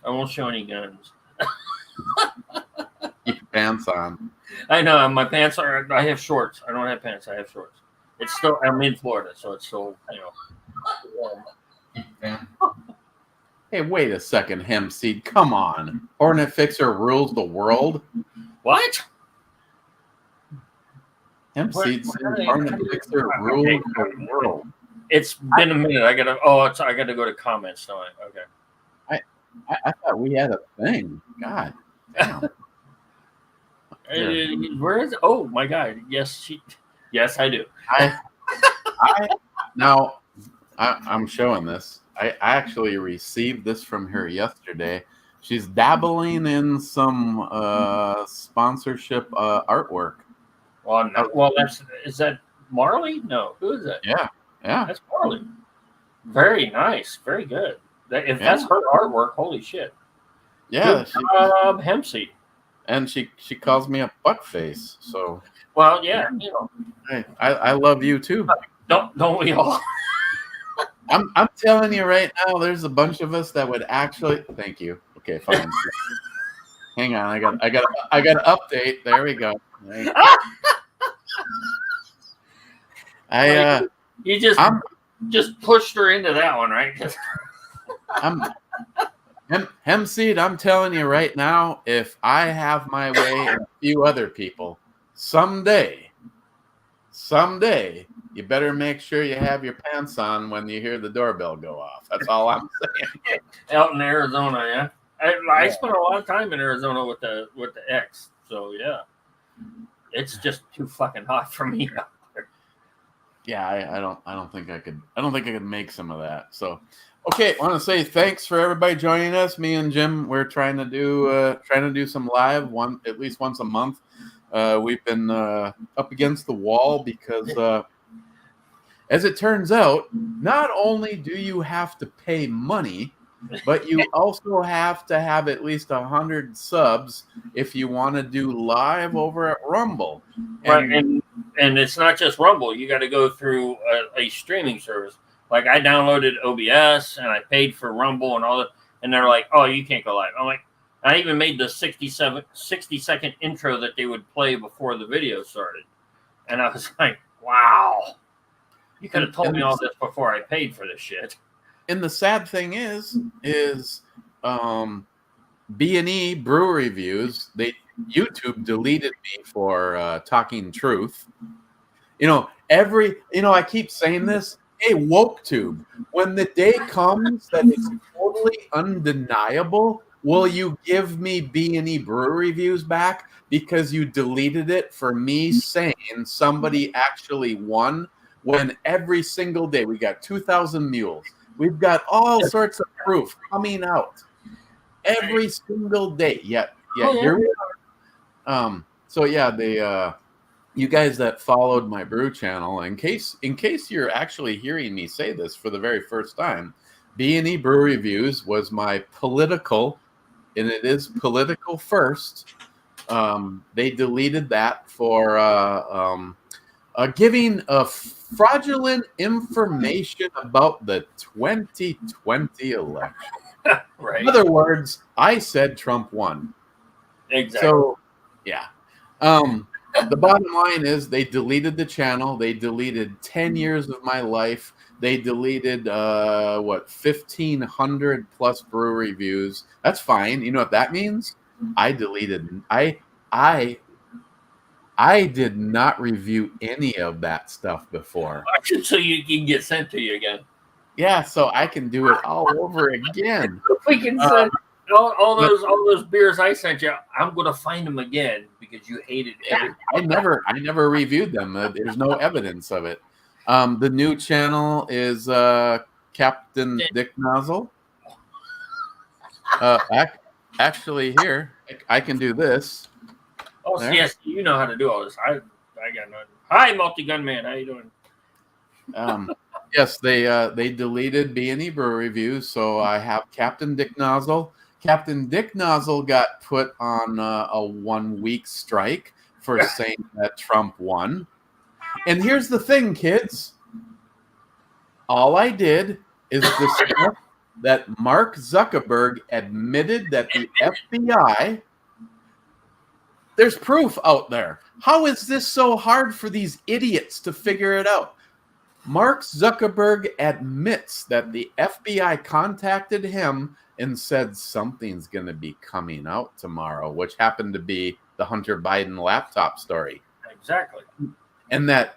I won't show any guns. Keep your pants on. I know my pants are. I have shorts. I don't have pants. I have shorts. It's still. I'm in Florida, so it's still warm. Hey, wait a second, Hempseed. Come on. Hrntfixr rules the world. What? Hempseed says Hrntfixr rules the world. It's been a minute. I gotta go to comments. No, okay. I thought we had a thing. God. Damn. Where is it? Oh my God! Yes, I do. I'm showing this. I actually received this from her yesterday. She's dabbling in some sponsorship artwork. Well, is that Marley? No, who is that? Yeah, that's Marley. Very nice, very good. If that's her artwork, holy shit. Yeah, Hempseed. And she calls me a fuckface. So well, yeah, Hey, I love you too. Don't we all? I'm telling you right now, there's a bunch of us that would actually. Thank you. Okay, fine. Hang on, I got an update. There we go. You just pushed her into that one, right? Hempseed, I'm telling you right now, if I have my way and a few other people, someday, you better make sure you have your pants on when you hear the doorbell go off. That's all I'm saying. Out in Arizona, yeah. I spent a lot of time in Arizona with the ex, so yeah, it's just too fucking hot for me out there. Yeah, I don't think I could make some of that. So, okay, I want to say thanks for everybody joining us. Me and Jim, we're trying to do some live at least once a month. We've been up against the wall because, as it turns out, not only do you have to pay money, but you also have to have at least 100 subs if you want to do live over at Rumble. And it's not just Rumble. You got to go through a streaming service. Like I downloaded OBS and I paid for Rumble and all that, and they're like, "Oh, you can't go live." I'm like, I even made the 60-second intro that they would play before the video started, and I was like, "Wow, you could have told me all this before I paid for this shit." And the sad thing is B&E Brew Reviews. YouTube deleted me for talking truth. I keep saying this. Hey, WokeTube, when the day comes that it's totally undeniable, will you give me B&E Brew Reviews back because you deleted it for me saying somebody actually won when every single day we got 2,000 mules. We've got all sorts of proof coming out every single day. Here we are. So yeah, you guys that followed my brew channel, in case you're actually hearing me say this for the very first time, B&E Brew Reviews was my political, and it is political first. They deleted that for giving fraudulent information about the 2020 election. Right. In other words, I said Trump won. Exactly. So, yeah. The bottom line is they deleted the channel. They deleted 10 years of my life. They deleted 1,500 plus brew reviews. That's fine. You know what that means? I did not review any of that stuff before. So you can get sent to you again. Yeah, so I can do it all over again. We can send all those beers I sent you. I'm going to find them again because you hated everything. I never reviewed them. There's no evidence of it. The new channel is Captain Dick Nozzle. Actually, here I can do this. Oh, there. Yes, you know how to do all this. I got nothing. Hi, Multi-Gun Man. How you doing? Yes, they deleted B&E Brew Reviews, so I have Captain Dick Nozzle. Captain Dick Nozzle got put on a 1-week strike for saying that Trump won. And here's the thing, kids. All I did is that Mark Zuckerberg admitted that the FBI, there's proof out there. How is this so hard for these idiots to figure it out? Mark Zuckerberg admits that the FBI contacted him and said something's going to be coming out tomorrow, which happened to be the Hunter Biden laptop story. Exactly. And that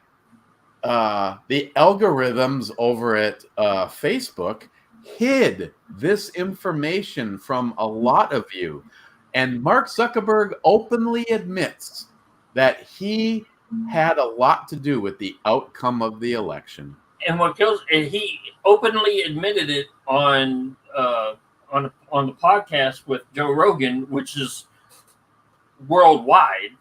the algorithms over at Facebook hid this information from a lot of you. And Mark Zuckerberg openly admits that he had a lot to do with the outcome of the election. And what kills, and he openly admitted it on the podcast with Joe Rogan, which is worldwide.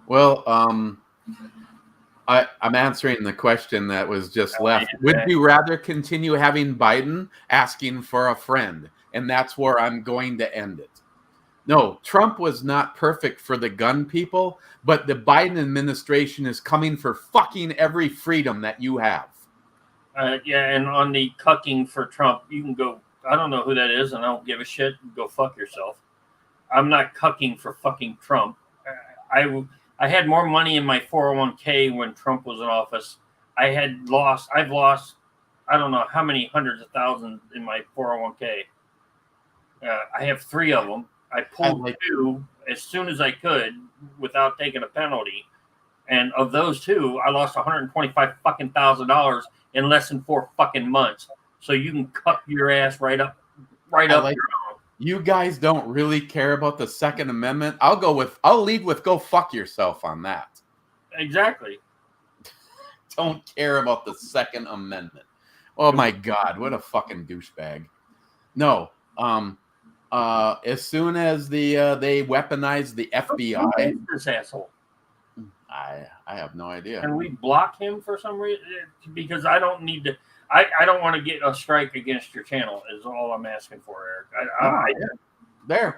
Well, I'm answering the question that was just left. Would you rather continue having Biden asking for a friend? And that's where I'm going to end it. No, Trump was not perfect for the gun people, but the Biden administration is coming for fucking every freedom that you have. Yeah, and on the cucking for Trump, you can go, I don't know who that is, and I don't give a shit. Go fuck yourself. I'm not cucking for fucking Trump. I had more money in my 401k when Trump was in office. I've lost, I don't know how many hundreds of thousands in my 401k. I have 3 of them. I pulled 2 as soon as I could without taking a penalty. And of those 2, I lost $125,000 in less than 4 fucking months. So you can cut your ass right up. You guys don't really care about the Second Amendment. I'll lead with go fuck yourself on that. Exactly. Don't care about the Second Amendment. Oh my God, what a fucking douchebag. No. As soon as they weaponize the FBI, who is this asshole? I have no idea. Can we block him for some reason? Because I don't need to. I don't want to get a strike against your channel. Is all I'm asking for, Eric.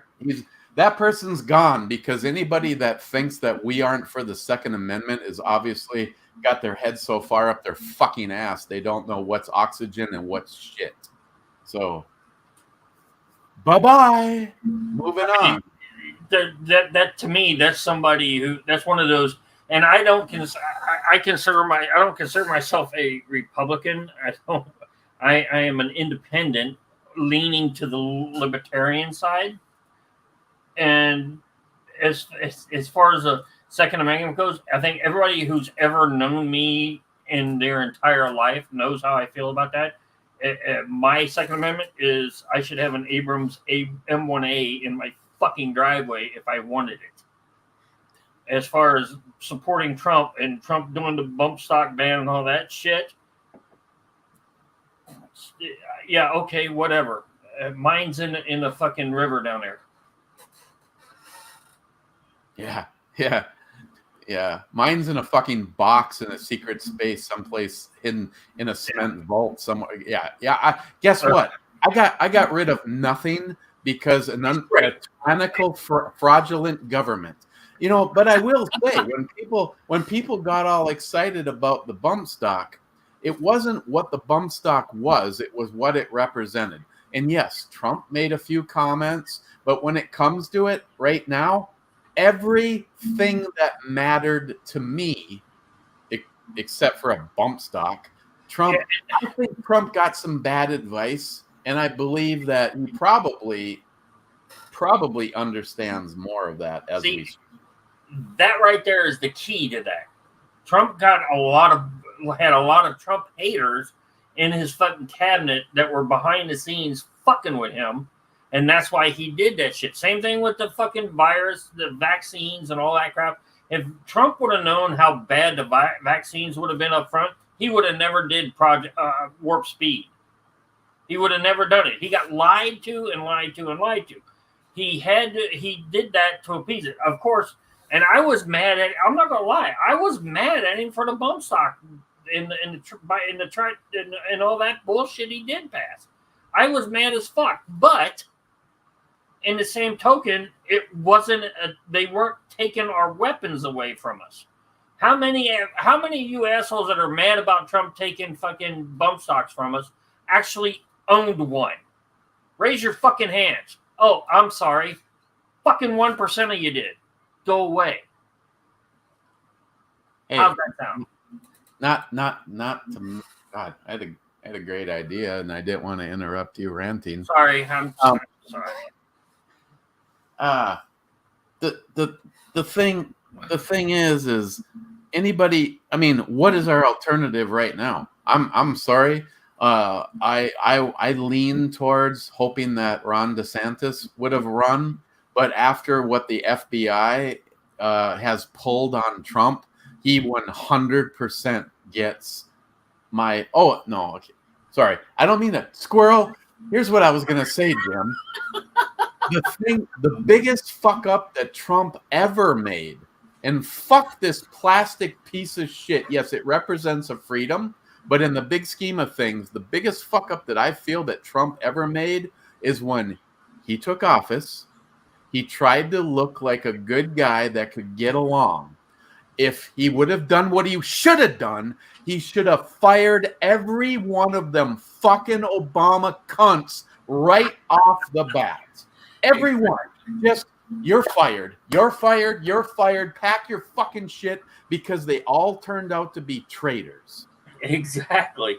That person's gone, because anybody that thinks that we aren't for the Second Amendment is obviously got their head so far up their fucking ass they don't know what's oxygen and what's shit. So, bye-bye. Moving on. That to me, that's somebody that's one of those. And I don't consider myself a Republican. I am an independent, leaning to the libertarian side. And as far as the Second Amendment goes, I think everybody who's ever known me in their entire life knows how I feel about that. My Second Amendment is I should have an Abrams M1A in my fucking driveway if I wanted it. As far as supporting Trump and Trump doing the bump stock ban and all that shit, yeah, okay, whatever. Mine's in the fucking river down there. Yeah. Mine's in a fucking box in a secret space someplace in a cement vault somewhere. Yeah. Guess what? I got rid of nothing because a tyrannical, fraudulent government. But I will say, when people got all excited about the bump stock, it wasn't what the bump stock was, it was what it represented. And yes, Trump made a few comments, but when it comes to it right now, everything that mattered to me, except for a bump stock, I think Trump got some bad advice, and I believe that he probably understands more of that as we speak. That right there is the key to that. Trump had a lot of Trump haters in his fucking cabinet that were behind the scenes fucking with him, and that's why he did that shit. Same thing with the fucking virus, the vaccines, and all that crap. If Trump would have known how bad the vaccines would have been up front, he would have never did Project Warp Speed. He would have never done it. He got lied to and lied to and lied to. He did that to appease it, of course. And I was mad at. I'm not gonna lie. I was mad at him for the bump stock and all that bullshit he did pass. I was mad as fuck. But in the same token, it wasn't. They weren't taking our weapons away from us. How many of you assholes that are mad about Trump taking fucking bump stocks from us actually owned one? Raise your fucking hands. Oh, I'm sorry. Fucking 1% of you did. Go away. Hey, how's that sound? Not to. God, I had a great idea, and I didn't want to interrupt you ranting. Sorry, I'm sorry. The thing is anybody. I mean, what is our alternative right now? I'm sorry. I lean towards hoping that Ron DeSantis would have run, but after what the FBI has pulled on Trump, he 100% gets my. Oh no, okay. Sorry, I don't mean that. Squirrel. Here's what I was gonna say, Jim. The biggest fuck up that Trump ever made, and fuck this plastic piece of shit. Yes, it represents a freedom, but in the big scheme of things, the biggest fuck up that I feel that Trump ever made is when he took office. He tried to look like a good guy that could get along. If he would have done what he should have done, he should have fired every one of them fucking Obama cunts right off the bat. Everyone. Just, you're fired. You're fired. You're fired. Pack your fucking shit, because they all turned out to be traitors. Exactly.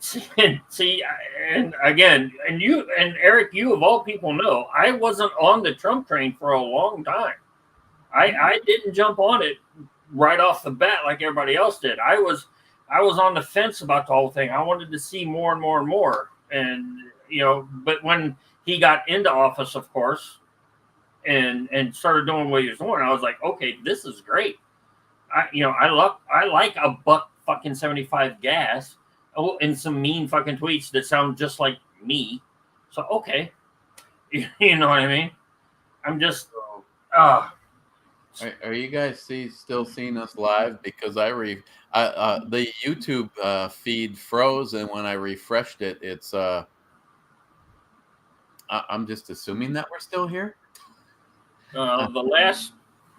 See, and again, and you and Eric, you of all people know, I wasn't on the Trump train for a long time. I didn't jump on it right off the bat like everybody else did. I was on the fence about the whole thing. I wanted to see more and more and more. And but when he got into office, of course, and started doing what he was doing, I was like, okay, this is great. I like a $1.75 gas. Oh, and some mean fucking tweets that sound just like me. So okay, you know what I mean? I'm just. Are you guys still seeing us live? Because the YouTube feed froze, and when I refreshed it, it's I'm just assuming that we're still here. The last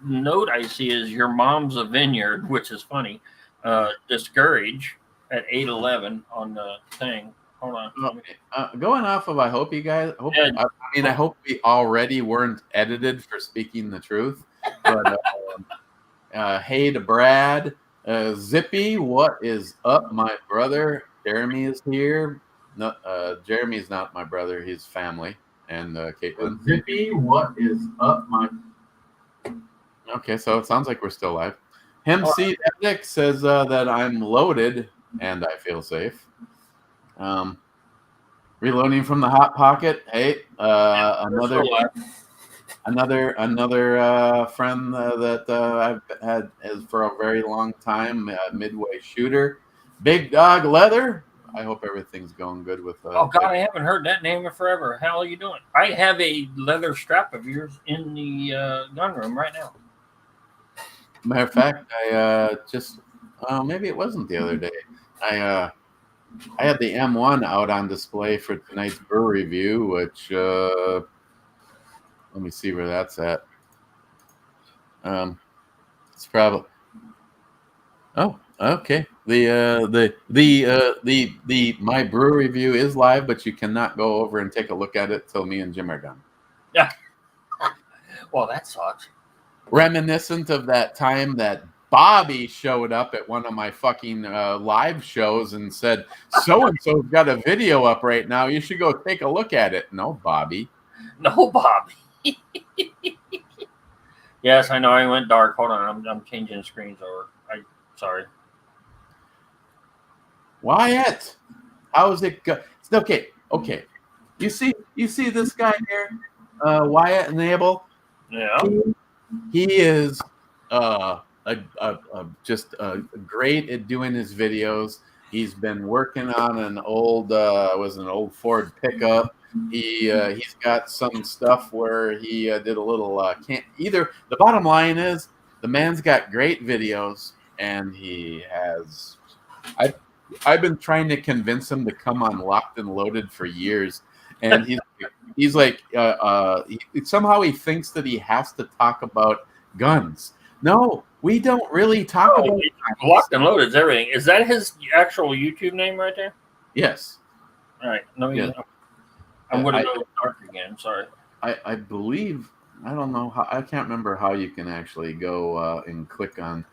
note I see is your mom's a Vineyard, which is funny. Discourage at 8:11 on the thing. Hold on. Going off of, I hope you guys. I hope we already weren't edited for speaking the truth. But hey to Brad, Zippy, what is up, my brother? Jeremy is here. No, Jeremy's not my brother; he's family. And Caitlin. Zippy, what is up, my? Okay, so it sounds like we're still live. Hemc Epic says that I'm loaded and I feel safe. Reloading from the hot pocket. Hey, another friend that I've had for a very long time, Midway shooter, Big Dog Leather. I hope everything's going good with. Oh God, I haven't heard that name in forever. How are you doing? I have a leather strap of yours in the gun room right now. Matter of fact, I just maybe it wasn't the other day. I had the M1 out on display for tonight's brewery review, which let me see where that's at. It's probably. Oh, okay. The my brewery review is live, but you cannot go over and take a look at it till me and Jim are done. Yeah. Well, that sucks. Reminiscent of that time that Bobby showed up at one of my fucking live shows and said, so-and-so's got a video up right now. You should go take a look at it. No, Bobby. No, Bobby. Yes, I know. I went dark. Hold on. I'm changing screens over. Sorry. Wyatt, how's it go? Okay. You see this guy here, Wyatt and Abel? Yeah. He is just great at doing his videos. He's been working on an old Ford pickup. He's got some stuff where he did a little The bottom line is the man's got great videos, and he has. I've been trying to convince him to come on Locked and Loaded for years, and he's like somehow he thinks that he has to talk about guns. No, we don't really talk about guns. Locked and Loaded is everything. Is that his actual YouTube name right there? Yes. All right. Let me. Yeah. I'm going to go dark again. Sorry. I believe, I don't know how, I can't remember how you can actually go and click on,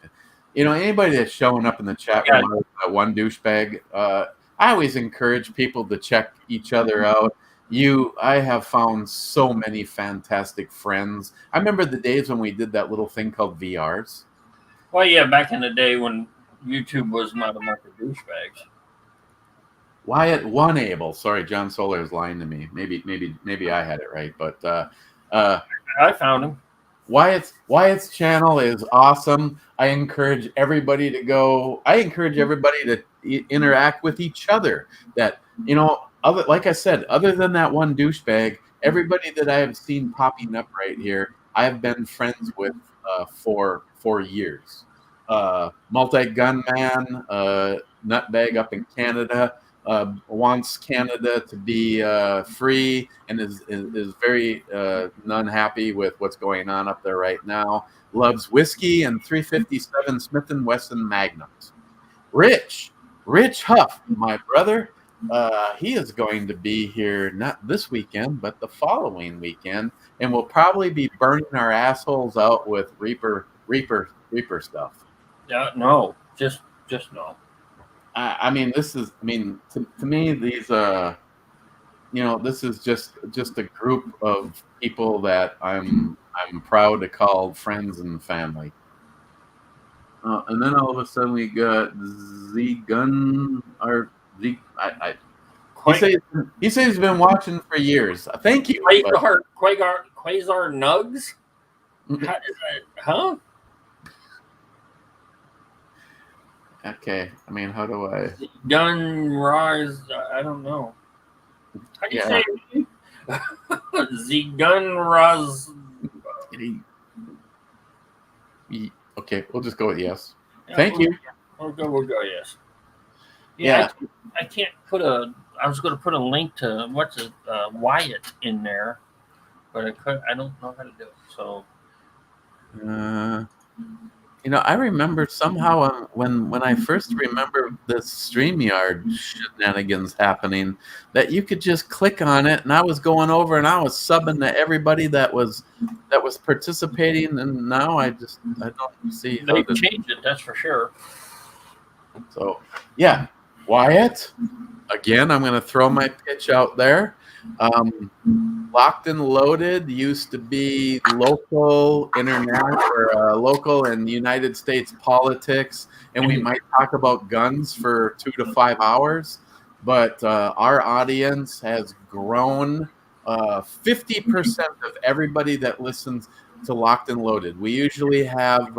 anybody that's showing up in the chat room, one douchebag. I always encourage people to check each other out. I have found so many fantastic friends. I remember the days when we did that little thing called VRs. Well, yeah, back in the day when YouTube was not a bunch of douchebags. Wyatt Abel. Sorry, John Solar is lying to me. Maybe I had it right, but I found him. Wyatt's channel is awesome. I encourage everybody to go. I encourage everybody to interact with each other. That like I said, other than that one douchebag, everybody that I have seen popping up right here, I've been friends with for years. Multi-gun man, nutbag up in Canada. Wants Canada to be free and is very unhappy with what's going on up there right now. Loves whiskey and 357 Smith & Wesson Magnums. Rich Huff, my brother, he is going to be here not this weekend, but the following weekend, and we'll probably be burning our assholes out with Reaper stuff. No, just no. I mean, to me, these, this is just a group of people that I'm proud to call friends and family. And then all of a sudden we got Z-Gun, or Z. He says he's been watching for years. Thank you. Quasar Nugs? How is that? Huh? Okay, I mean, how do I? Gun Rise, I don't know. How do you say it? Z-Gun Rise. Okay, we'll just go with yes. Thank you. We'll go yes. Yeah. I can't put I was going to put a link to Wyatt in there, but I don't know how to do it. So. I remember somehow when I first remember this StreamYard shenanigans happening, that you could just click on it, and I was going over and I was subbing to everybody that was participating, and now I don't see. They changed it, that's for sure. So yeah, Wyatt. Again, I'm going to throw my pitch out there. Locked and Loaded used to be local, international, or local and United States politics, and we might talk about guns for 2 to 5 hours. But our audience has grown. 50% of everybody that listens to Locked and Loaded. We usually have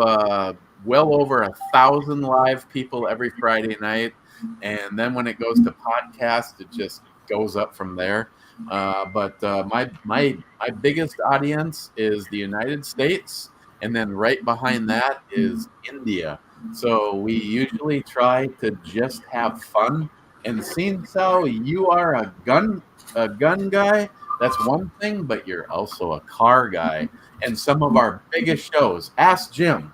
well over 1,000 live people every Friday night. And then when it goes to podcast, it just goes up from there. But my biggest audience is the United States, and then right behind that is India. So we usually try to just have fun. And seeing how you are a gun guy, that's one thing, but you're also a car guy. And some of our biggest shows, Ask Jim.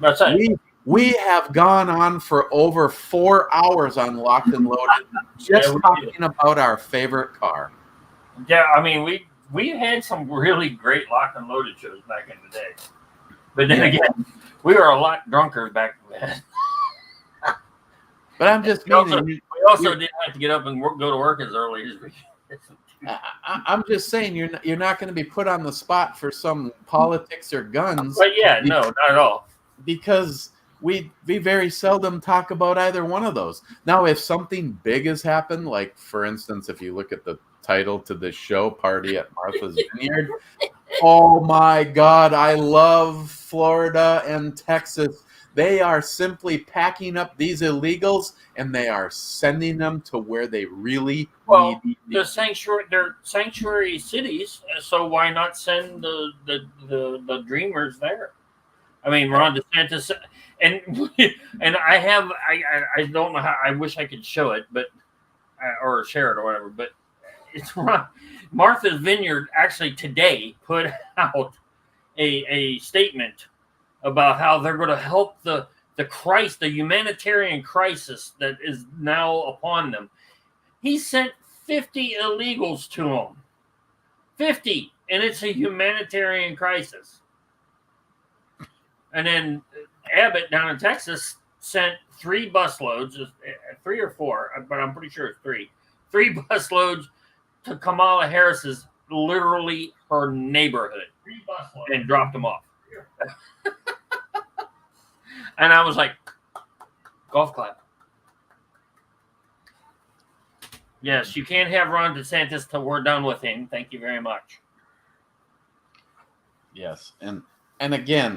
That's it. We have gone on for over 4 hours on Locked and Loaded, just talking about our favorite car. Yeah, I mean, we had some really great Locked and Loaded shows back in the day. But then again, we were a lot drunker back then. But I'm just we also didn't have to get up and go to work as early as we. I'm just saying you're not going to be put on the spot for some politics or guns. But yeah, no, not at all. Because we very seldom talk about either one of those. Now, if something big has happened, like for instance, if you look at the title to this show, Party at Martha's Vineyard, oh my God, I love Florida and Texas. They are simply packing up these illegals and they are sending them to where they really need. They're sanctuary cities, so why not send the dreamers there? I mean, Ron DeSantis, and I don't know how. I wish I could show it, but or share it or whatever. But it's Martha's Vineyard actually today put out a statement about how they're going to help the humanitarian crisis that is now upon them. He sent 50 illegals to them. 50, and it's a humanitarian crisis. And then Abbott down in Texas sent 3 busloads, 3 or 4, but I'm pretty sure it's 3 busloads to Kamala Harris's literally her neighborhood and dropped them off. And I was like, golf clap. Yes, you can't have Ron DeSantis till we're done with him. Thank you very much. Yes, and again,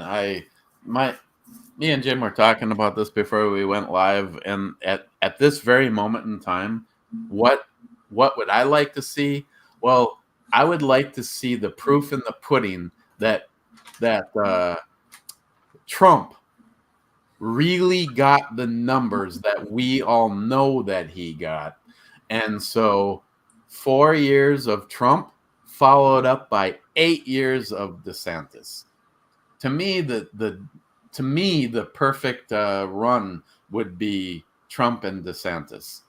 me and Jim were talking about this before we went live, and at this very moment in time, what would I like to see? Well, I would like to see the proof in the pudding that Trump really got the numbers that we all know that he got. And so 4 years of Trump followed up by 8 years of DeSantis. To me, the perfect run would be Trump and DeSantis.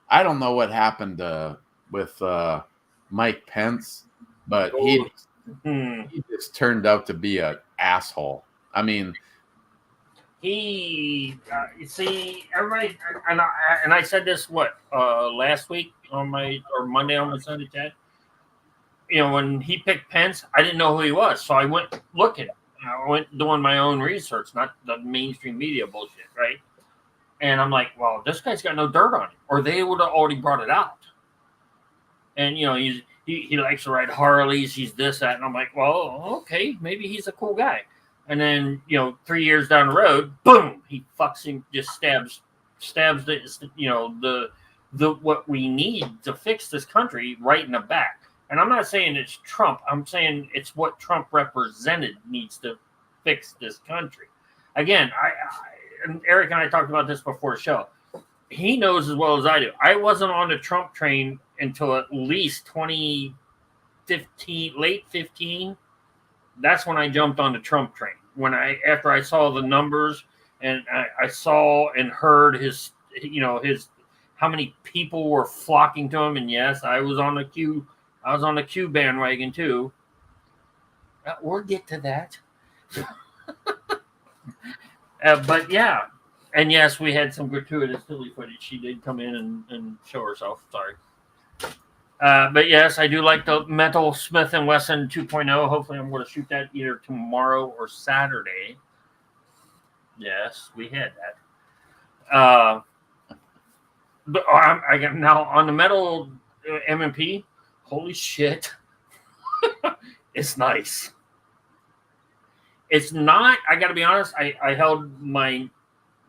I don't know what happened with Mike Pence, but he just turned out to be an asshole. I mean, you see, everybody, and I said this last week on Monday on my Sunday chat. You know, when he picked Pence, I didn't know who he was, so I went looking. I went doing my own research, not the mainstream media bullshit, right? And I'm like, well, this guy's got no dirt on him, or they would have already brought it out. And you know, he likes to ride Harleys, he's this, that, and I'm like, well, okay, maybe he's a cool guy. And then, you know, 3 years down the road, boom, he fucks him, just stabs the, you know, the what we need to fix this country right in the back. And I'm not saying it's Trump. I'm saying it's what Trump represented needs to fix this country. Again, and Eric and I talked about this before the show. He knows as well as I do. I wasn't on the Trump train until at least 2015, late 15. That's when I jumped on the Trump train. After I saw the numbers and I saw and heard his how many people were flocking to him. And yes, I was on the Q bandwagon too. We'll get to that. But yeah, and yes, we had some gratuitous silly footage. She did come in and show herself. Sorry. But yes, I do like the Metal Smith & Wesson 2.0. Hopefully I'm going to shoot that either tomorrow or Saturday. Yes, we had that. But I got now on the metal M&P. Holy shit. It's nice. It's not, I got to be honest, I held my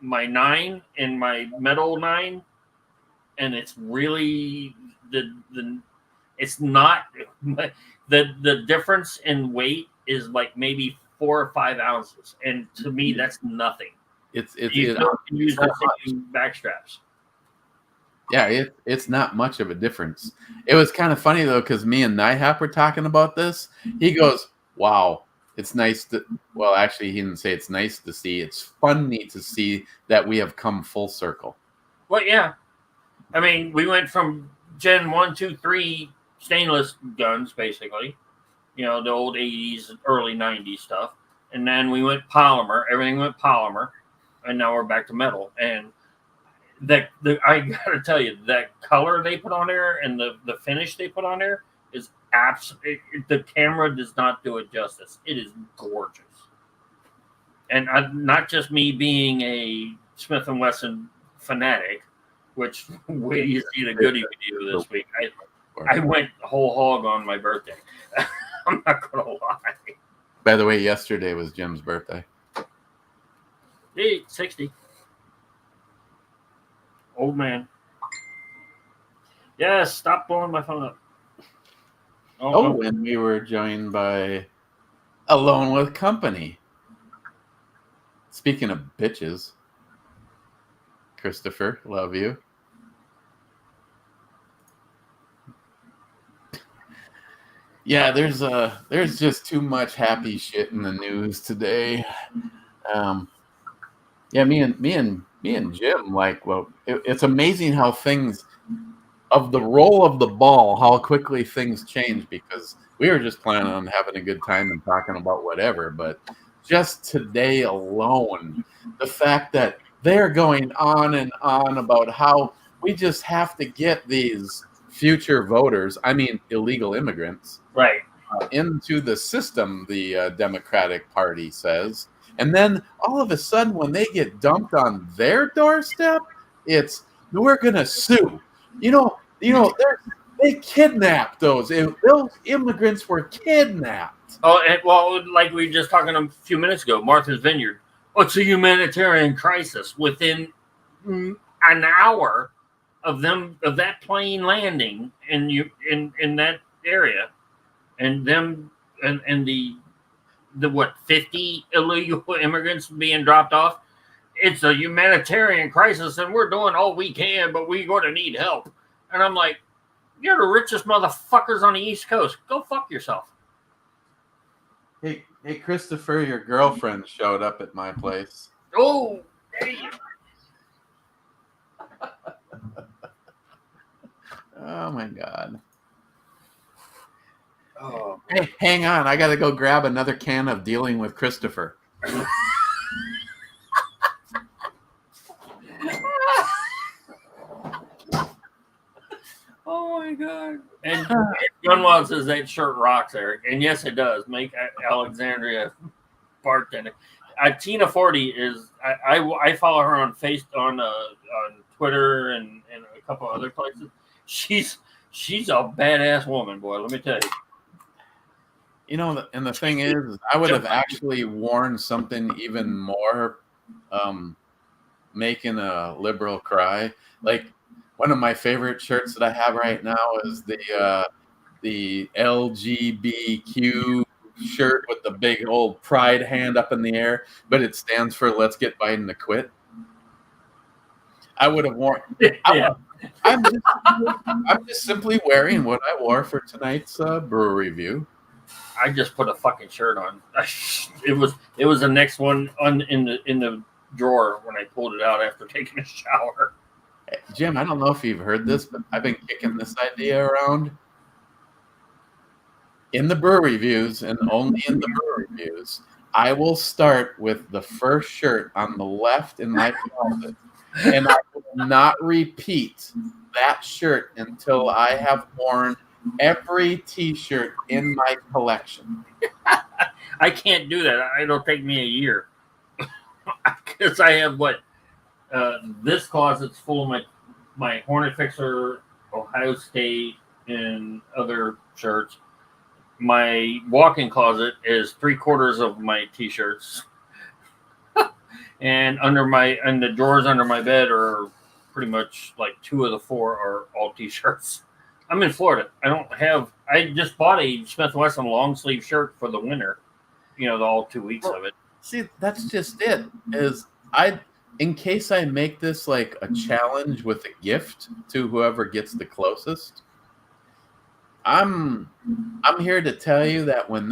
9 and my metal 9, and it's really it's not the difference in weight is like maybe 4 or 5 ounces, and to me that's nothing. You still can use the same back straps. Yeah, it's not much of a difference. It was kind of funny though, because me and Nihap were talking about this. He goes, "Wow, it's nice to." Well, actually, he didn't say it's nice to see. It's funny to see that we have come full circle. Well, yeah, I mean, we went from Gen 1, 2, 3 stainless guns, basically, you know, the old 80s, early 90s stuff. And then we went polymer. Everything went polymer. And now we're back to metal. And I got to tell you, that color they put on there and the finish they put on there is absolutely, the camera does not do it justice. It is gorgeous. And not just me being a Smith & Wesson fanatic, which wait till you see the goodie video this week. I went whole hog on my birthday. I'm not going to lie. By the way, yesterday was Jim's birthday. Hey, 60. Old man. Yes, stop blowing my phone up. And we were joined by Alone with Company. Speaking of bitches, Christopher, love you. Yeah, there's just too much happy shit in the news today. Yeah, me and Jim, like, well, it's amazing how things of the roll of the ball, how quickly things change, because we were just planning on having a good time and talking about whatever, but just today alone, the fact that they're going on and on about how we just have to get these future voters, I mean illegal immigrants, Right. into the system, the Democratic Party says. And then all of a sudden, when they get dumped on their doorstep, it's we're gonna sue. They kidnapped those immigrants were kidnapped. Oh, and, well, like we were just talking a few minutes ago, Martha's Vineyard. Oh, it's a humanitarian crisis within an hour of that plane landing in that area, and them and the 50 illegal immigrants being dropped off. It's a humanitarian crisis, and we're doing all we can, but we're going to need help. And I'm like, you're the richest motherfuckers on the East Coast. Go fuck yourself. Hey, Christopher, your girlfriend showed up at my place. Oh, damn. Oh my God. Oh. Hey, hang on. I got to go grab another can of Dealing with Christopher. Oh my God. And Gunwald says that shirt rocks, Eric. And yes, it does. Make Alexandria bartender. Tina 40 is, I follow her on Twitter and a couple other places. She's a badass woman, boy. Let me tell you. And the thing is, I would have actually worn something even more making a liberal cry. Like, one of my favorite shirts that I have right now is the LGBTQ shirt with the big old pride hand up in the air, but it stands for Let's Get Biden to Quit. I would have worn. Yeah. I'm just simply wearing what I wore for tonight's brewery review. I just put a fucking shirt on. It was the next one in the drawer when I pulled it out after taking a shower. Hey, Jim, I don't know if you've heard this, but I've been kicking this idea around. In the brewery reviews, and only in the brewery reviews, I will start with the first shirt on the left in my closet, and I will not repeat that shirt until I have worn every T-shirt in my collection. I can't do that. It'll take me a year because I have this closet's full of my Hrntfixr, Ohio State, and other shirts. My walk-in closet is 3/4 of my T-shirts, and the drawers under my bed are pretty much like 2 of the 4 are all T-shirts. I'm in Florida. I just bought a Smith & Wesson long sleeve shirt for the winter. All 2 weeks of it. See, that's just it. In case I make this like a challenge with a gift to whoever gets the closest, I'm here to tell you that when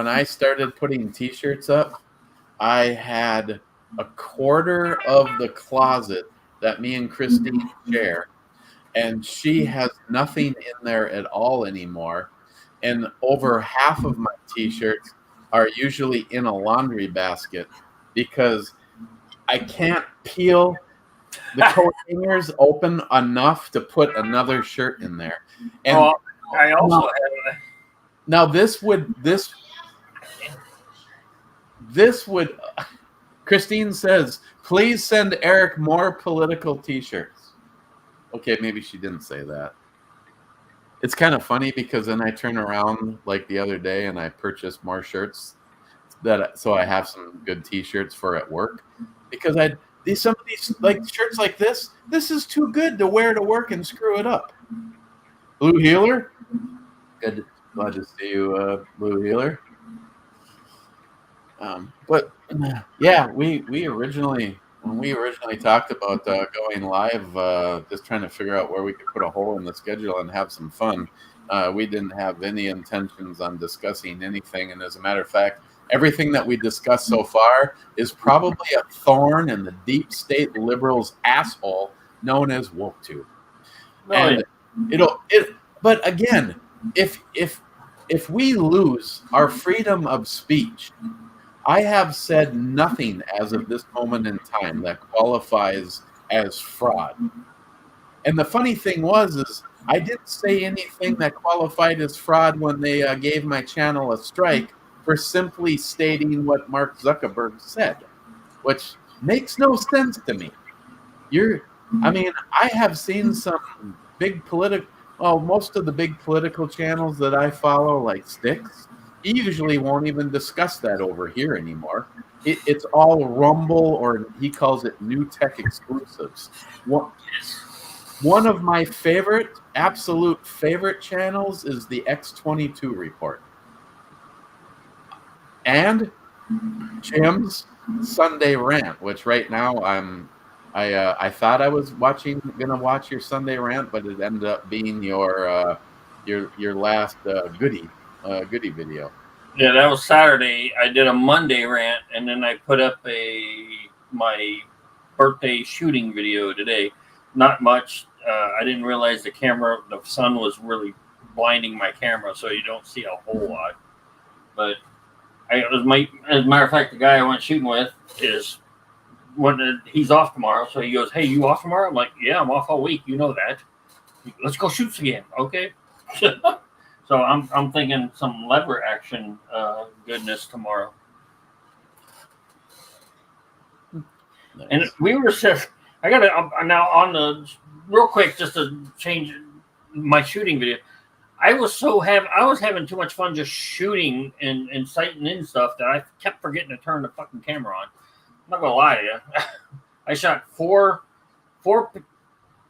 I started putting T-shirts up, I had a quarter of the closet that me and Christine share, and she has nothing in there at all anymore. And over half of my T-shirts are usually in a laundry basket because I can't peel the coat hangers open enough to put another shirt in there. And I also have. Now this would. Christine says, please send Eric more political T-shirts. Okay, maybe she didn't say that. It's kind of funny because then I turn around like the other day and I purchased more shirts so I have some good T-shirts for at work, because some of these like shirts like this is too good to wear to work and screw it up. Blue Healer, good, glad to see you, Blue Healer. But yeah, when we originally talked about going live, just trying to figure out where we could put a hole in the schedule and have some fun. We didn't have any intentions on discussing anything. And as a matter of fact, everything that we discussed so far is probably a thorn in the deep state liberals' asshole known as WokeTube. And but again, if we lose our freedom of speech, I have said nothing as of this moment in time that qualifies as fraud. And the funny thing is I didn't say anything that qualified as fraud when they gave my channel a strike for simply stating what Mark Zuckerberg said, which makes no sense to me. I have seen some big most of the big political channels that I follow, like Sticks, he usually won't even discuss that over here anymore. It's all Rumble, or he calls it New Tech Exclusives. One of my absolute favorite channels is the X22 Report. And Jim's Sunday Rant, which right now I thought I was gonna watch your Sunday Rant, but it ended up being your last goodie video. Yeah, that was Saturday. I did a Monday rant, and then I put up my birthday shooting video today. Not much. I didn't realize the sun was really blinding my camera, so you don't see a whole lot. But as a matter of fact, the guy I went shooting with he's off tomorrow, so he goes, "Hey, you off tomorrow?" I'm like, "Yeah, I'm off all week. You know that. Let's go shoot again." Okay. So I'm thinking some lever action goodness tomorrow. Nice. And we were just, I got to now on the real quick just to change my shooting video. I was having too much fun just shooting and sighting in stuff that I kept forgetting to turn the fucking camera on. I'm not gonna lie to you. I shot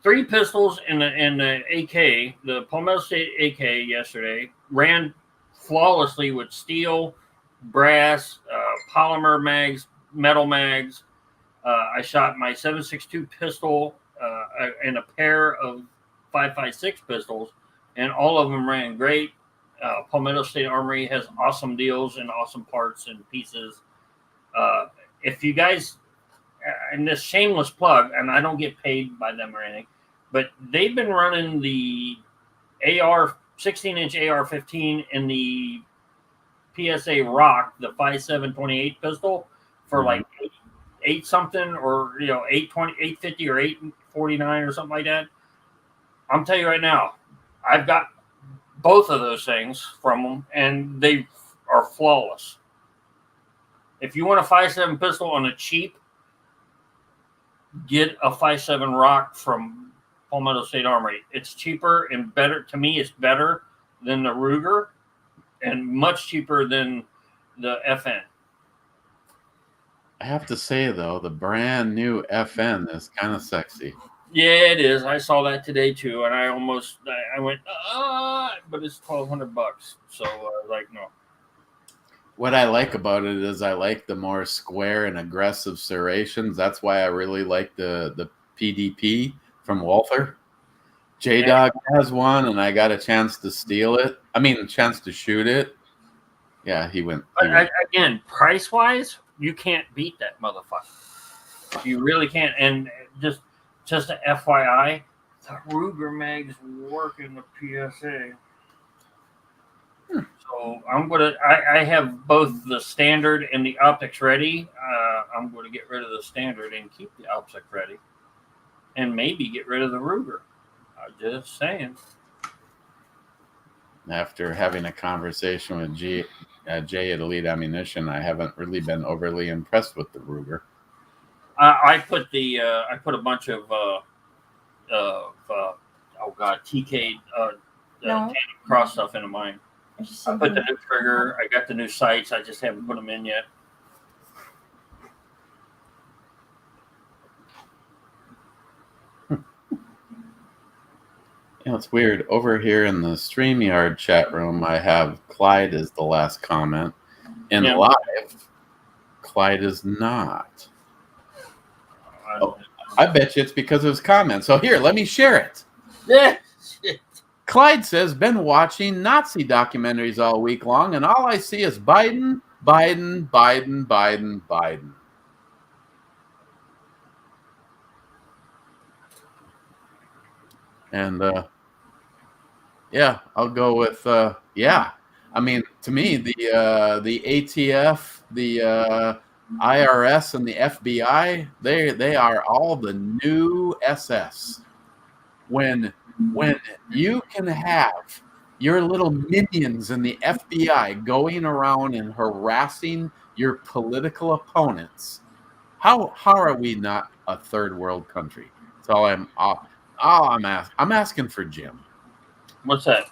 three pistols in the AK, the Palmetto State AK yesterday. Ran flawlessly with steel, brass, polymer mags, metal mags. I shot my 7.62 pistol and a pair of 5.56 pistols, and all of them ran great. Palmetto State Armory has awesome deals and awesome parts and pieces. If you guys, and this shameless plug, and I don't get paid by them or anything, but they've been running the 16-inch AR-15 and the PSA Rock, the 5.7/28 pistol, for like eight something, or 850 or 849 or something like that. I'm telling you right now, I've got both of those things from them, and they are flawless. If you want a 5.7 pistol on a cheap, get a 5.7 Rock from Palmetto State Armory. It's cheaper and better. To me, it's better than the Ruger and much cheaper than the FN. I have to say, though, the brand new FN is kind of sexy. Yeah, it is. I saw that today, too, and I went, but it's $1,200. So, no. What I like about it is I like the more square and aggressive serrations. That's why I really like the PDP from Walther. J-Dog has one, and I got a chance to steal it. I mean, a chance to shoot it. Yeah, he went. Again, price-wise, you can't beat that motherfucker. You really can't. And just an FYI, the Ruger mags work in the PSA. So I have both the standard and the optics ready. I'm going to get rid of the standard and keep the optics ready, and maybe get rid of the Ruger. I'm just saying. After having a conversation with Jay at Elite Ammunition, I haven't really been overly impressed with the Ruger. I put a bunch of TK tandem cross stuff into mine. I put the new trigger. I got the new sights. I just haven't put them in yet. It's weird. Over here in the StreamYard chat room, I have Clyde as the last comment. In live, Clyde is not. I bet you it's because of his comment. So here, let me share it. Yeah. Clyde says, been watching Nazi documentaries all week long, and all I see is Biden, Biden, Biden, Biden, Biden. And yeah, I'll go with yeah. I mean, to me, the ATF, the IRS, and the FBI, they are all the new SS. When you can have your little minions in the FBI going around and harassing your political opponents, how are we not a third world country? That's all I'm asking for Jim. What's that?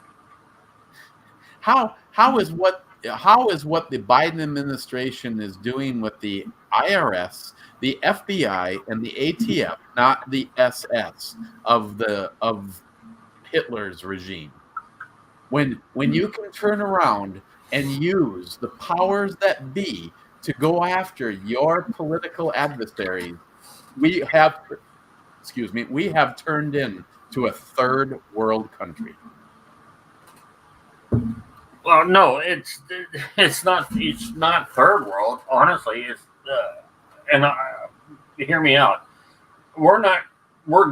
How is what the Biden administration is doing with the IRS, the FBI, and the ATF, not the SS of Hitler's regime? When you can turn around and use the powers that be to go after your political adversaries, we have turned into a third world country. Well, no, it's not third world. Honestly, it's hear me out. We're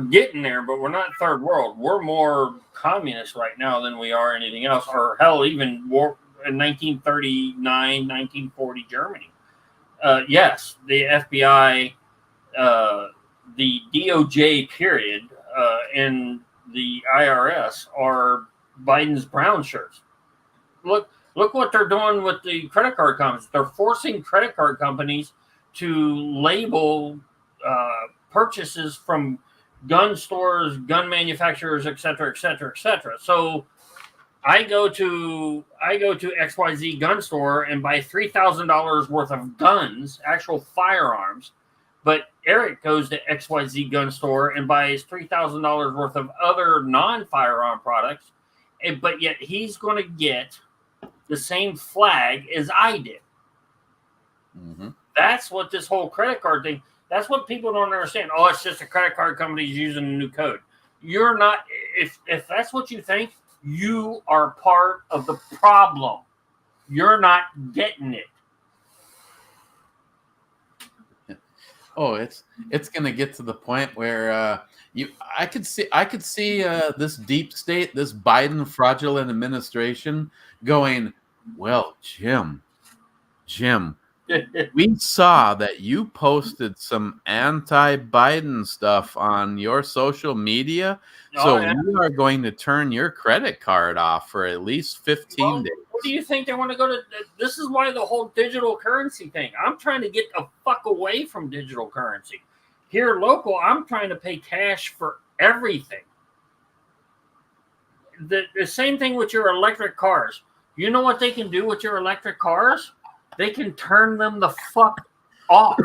getting there, but we're not third world. We're more communist right now than we are anything else, or hell, even war in 1939, 1940 Germany. Yes, the FBI, the DOJ period, and the IRS are Biden's brown shirts. Look what they're doing with the credit card companies. They're forcing credit card companies to label purchases from gun stores, gun manufacturers, et cetera, et cetera, et cetera. So I go to XYZ gun store and buy $3,000 worth of guns, actual firearms. But Eric goes to XYZ gun store and buys $3,000 worth of other non-firearm products. But yet he's going to get the same flag as I did. Mm-hmm. That's what this whole credit card thing, that's what people don't understand. Oh, it's just a credit card company using a new code. You're not, if that's what you think, you are part of the problem. You're not getting it. Oh, it's going to get to the point where I could see this deep state, this Biden fraudulent administration going, well, Jim, we saw that you posted some anti-Biden stuff on your social media, so we are going to turn your credit card off for at least 15 days. What do you think they want to go to? This is why the whole digital currency thing. I'm trying to get the fuck away from digital currency. Here local, I'm trying to pay cash for everything. The same thing with your electric cars. You know what they can do with your electric cars? They can turn them the fuck off.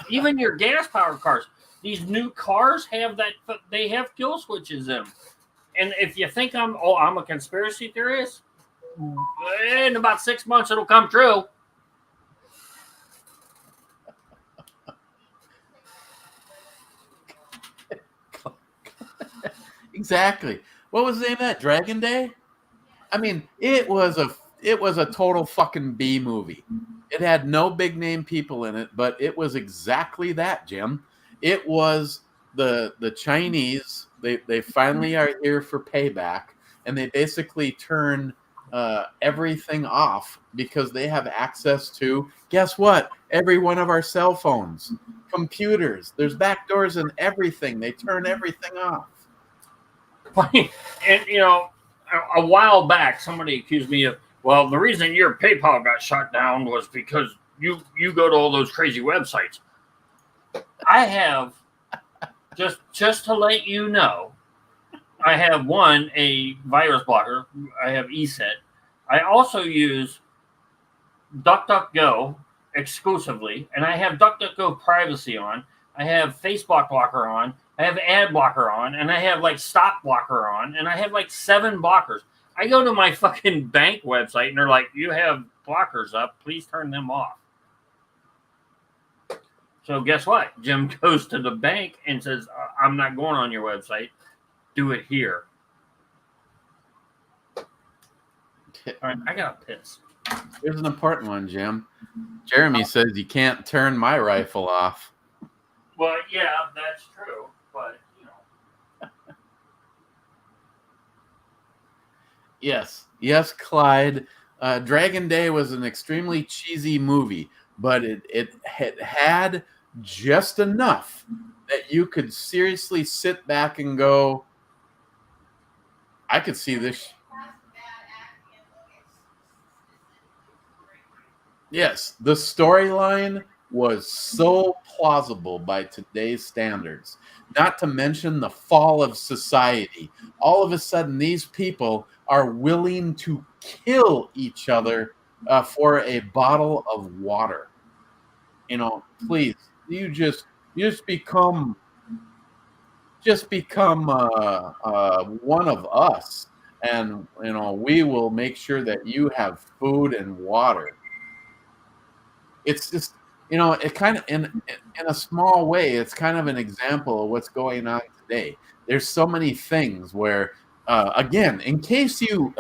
Even your gas-powered cars. These new cars have that. They have kill switches in them. And if you think I'm a conspiracy theorist, in about 6 months it'll come true. Exactly. What was the name of that? Dragon Day? I mean, it was a total fucking B movie. It had no big name people in it, but it was exactly that, Jim. It was the Chinese. They finally are here for payback, and they basically turn everything off because they have access to, guess what? Every one of our cell phones, computers. There's back doors and everything. They turn everything off. And a while back, somebody accused me of, well, the reason your PayPal got shut down was because you go to all those crazy websites. I have, just to let you know, I have a virus blocker. I have ESET. I also use DuckDuckGo exclusively, and I have DuckDuckGo privacy on. I have Facebook blocker on. I have ad blocker on, and I have stop blocker on, and I have 7 blockers. I go to my fucking bank website, and they're like, you have blockers up. Please turn them off. So guess what? Jim goes to the bank and says, I'm not going on your website. Do it here. All right, I got to piss. Here's an important one, Jim. Jeremy says you can't turn my rifle off. Well, yeah, that's true, but you know. Yes, Clyde. Dragon Day was an extremely cheesy movie, but it had just enough that you could seriously sit back and go, I could see this. Yes, the storyline was so plausible by today's standards, not to mention the fall of society. All of a sudden, these people are willing to kill each other for a bottle of water. You know, please, you just become one of us, and you know we will make sure that you have food and water. It's just, you know, it kind of in a small way, it's kind of an example of what's going on today. There's so many things where, again, in case you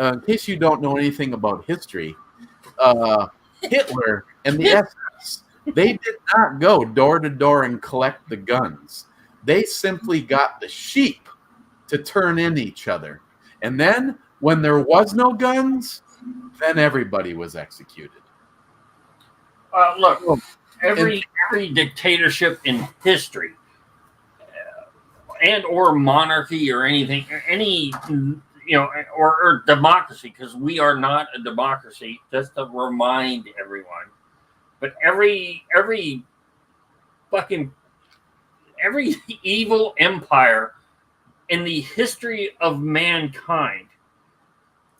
don't know anything about history, Hitler and the SS, they did not go door to door and collect the guns. They simply got the sheep to turn in each other, and then when there was no guns, then everybody was executed. Look, every dictatorship in history, and or monarchy or anything, any or democracy, because we are not a democracy. Just to remind everyone, but every evil empire in the history of mankind,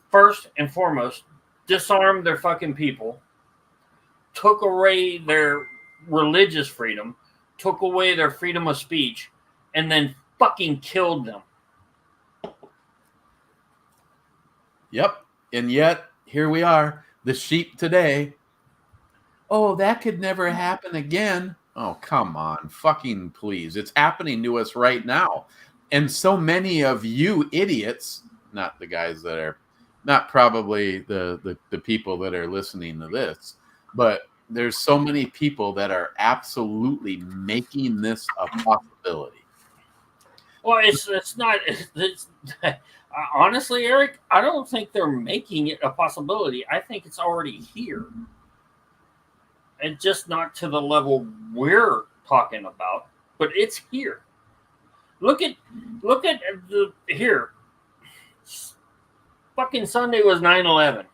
first and foremost, disarmed their fucking people. Took away their religious freedom, took away their freedom of speech, and then fucking killed them. Yep. And yet, here we are, the sheep today. Oh, that could never happen again. Oh, come on. Fucking please. It's happening to us right now. And so many of you idiots, not the guys that are, not probably the people that are listening to this, but there's so many people that are absolutely making this a possibility. Well, it's not. Honestly, Eric, I don't think they're making it a possibility. I think it's already here, and just not to the level we're talking about, but it's here. Look at the here. Fucking Sunday was 9/11.